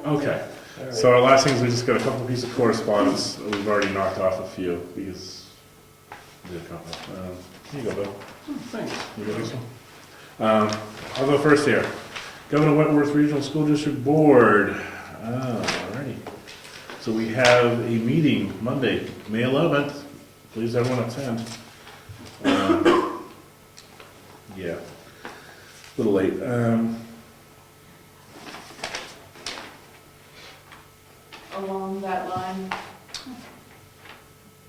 S8: All right.
S1: so our last thing is we just got a couple pieces of correspondence. We've already knocked off a few because we did a couple. Here you go, Bill.
S6: Oh, thanks.
S1: You got this one? I'll go first here. Governor Wentworth Regional School District Board. Alrighty. So we have a meeting Monday, May 11th. Please everyone attend. Yeah, a little late.
S13: Along that line,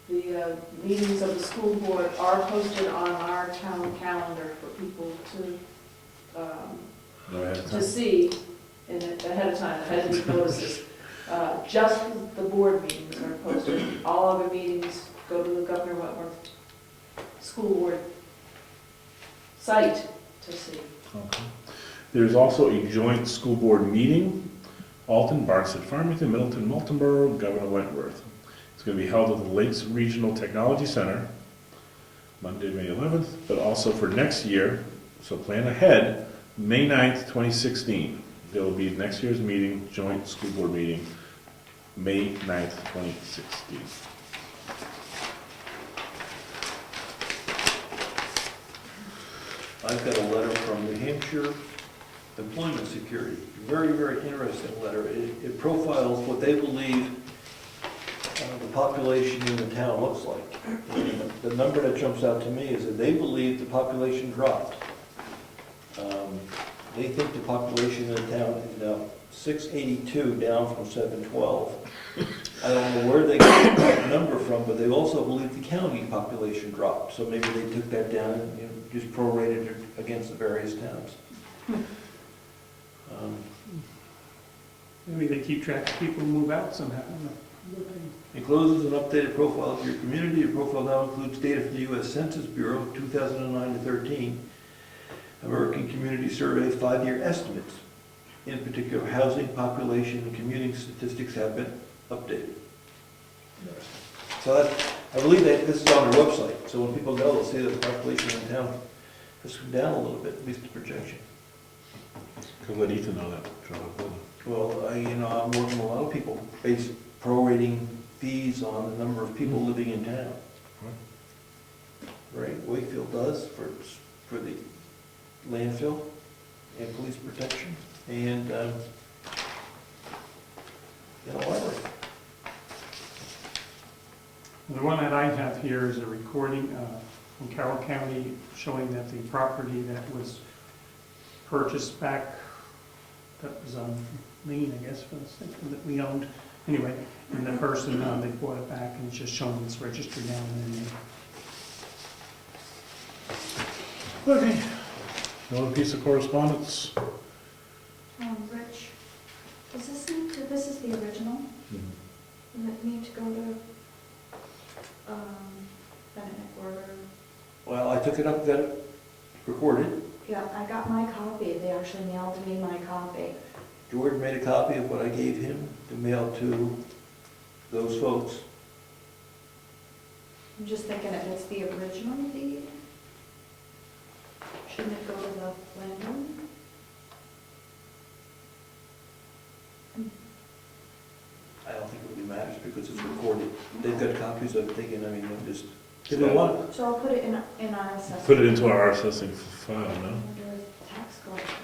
S13: the meetings of the school board are posted on our town calendar for people to
S1: Go ahead.
S13: to see ahead of time, ahead of these notices. Just the board meetings are posted. All other meetings go to the Governor Wentworth School Board site to see.
S1: Okay. There's also a joint school board meeting, Alton, Barnstead, Farmington, Middleton, Moultonborough, Governor Wentworth. It's going to be held at the Lakes Regional Technology Center, Monday, May 11th, but also for next year, so plan ahead, May 9th, 2016. There will be next year's meeting, joint school board meeting, May 9th, 2016.
S8: I've got a letter from New Hampshire Employment Security. Very, very interesting letter. It profiles what they believe the population in the town looks like. And the number that jumps out to me is that they believe the population dropped. They think the population in the town is now 682, down from 712. I don't know where they got that number from, but they also believe the county population dropped. So maybe they took that down and, you know, just prorated it against the various towns.
S6: Maybe they keep track of people who move out somehow.
S8: Encloses an updated profile of your community. Your profile now includes data from the U.S. Census Bureau, 2009 to 13, American Community Survey 5-year estimates. In particular, housing, population, and commuting statistics have been updated. So that, I believe that this is on their website, so when people go, they'll see that the population in town has come down a little bit, at least the projection.
S1: Could let Ethan know that, John.
S8: Well, I'm working with a lot of people, based prorating fees on the number of people living in town. Right, Wakefield does for the landfill and police protection and, library.
S6: The one that I have here is a recording from Carroll County showing that the property that was purchased back, that was on lien, I guess, for the thing that we owned. Anyway, and the person, they bought it back and it's just showing it's registered now and then.
S1: Okay. Another piece of correspondence?
S11: Rich, this is the original? Does it need to go to, Bennett order?
S8: Well, I took it up, got it recorded.
S11: Yeah, I got my copy, they actually mailed me my copy.
S8: George made a copy of what I gave him to mail to those folks.
S11: I'm just thinking if it's the original deed, shouldn't it go to the landowner?
S8: I don't think it really matters because it's recorded. They've got copies of it, they can, I'm just, if they want.
S11: So I'll put it in our assessment.
S1: Put it into our assessing file, no?
S11: Under tax collector.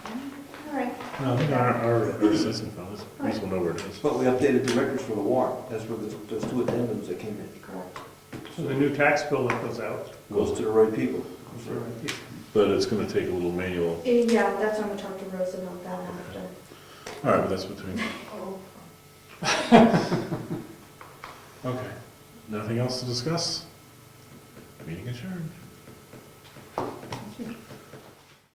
S11: All right.
S1: No, I think our assessing file is, at least we'll know where it is.
S8: But we updated the records for the warrant. That's where those two addendums that came in.
S11: Correct.
S6: So the new tax bill that goes out.
S8: Goes to the right people.
S6: goes to the right people.
S1: But it's gonna take a little manual.
S11: Yeah, that's when we talk to Rose about that after.
S1: All right, but that's between,
S11: Oh.
S1: okay. Nothing else to discuss? Meeting adjourned.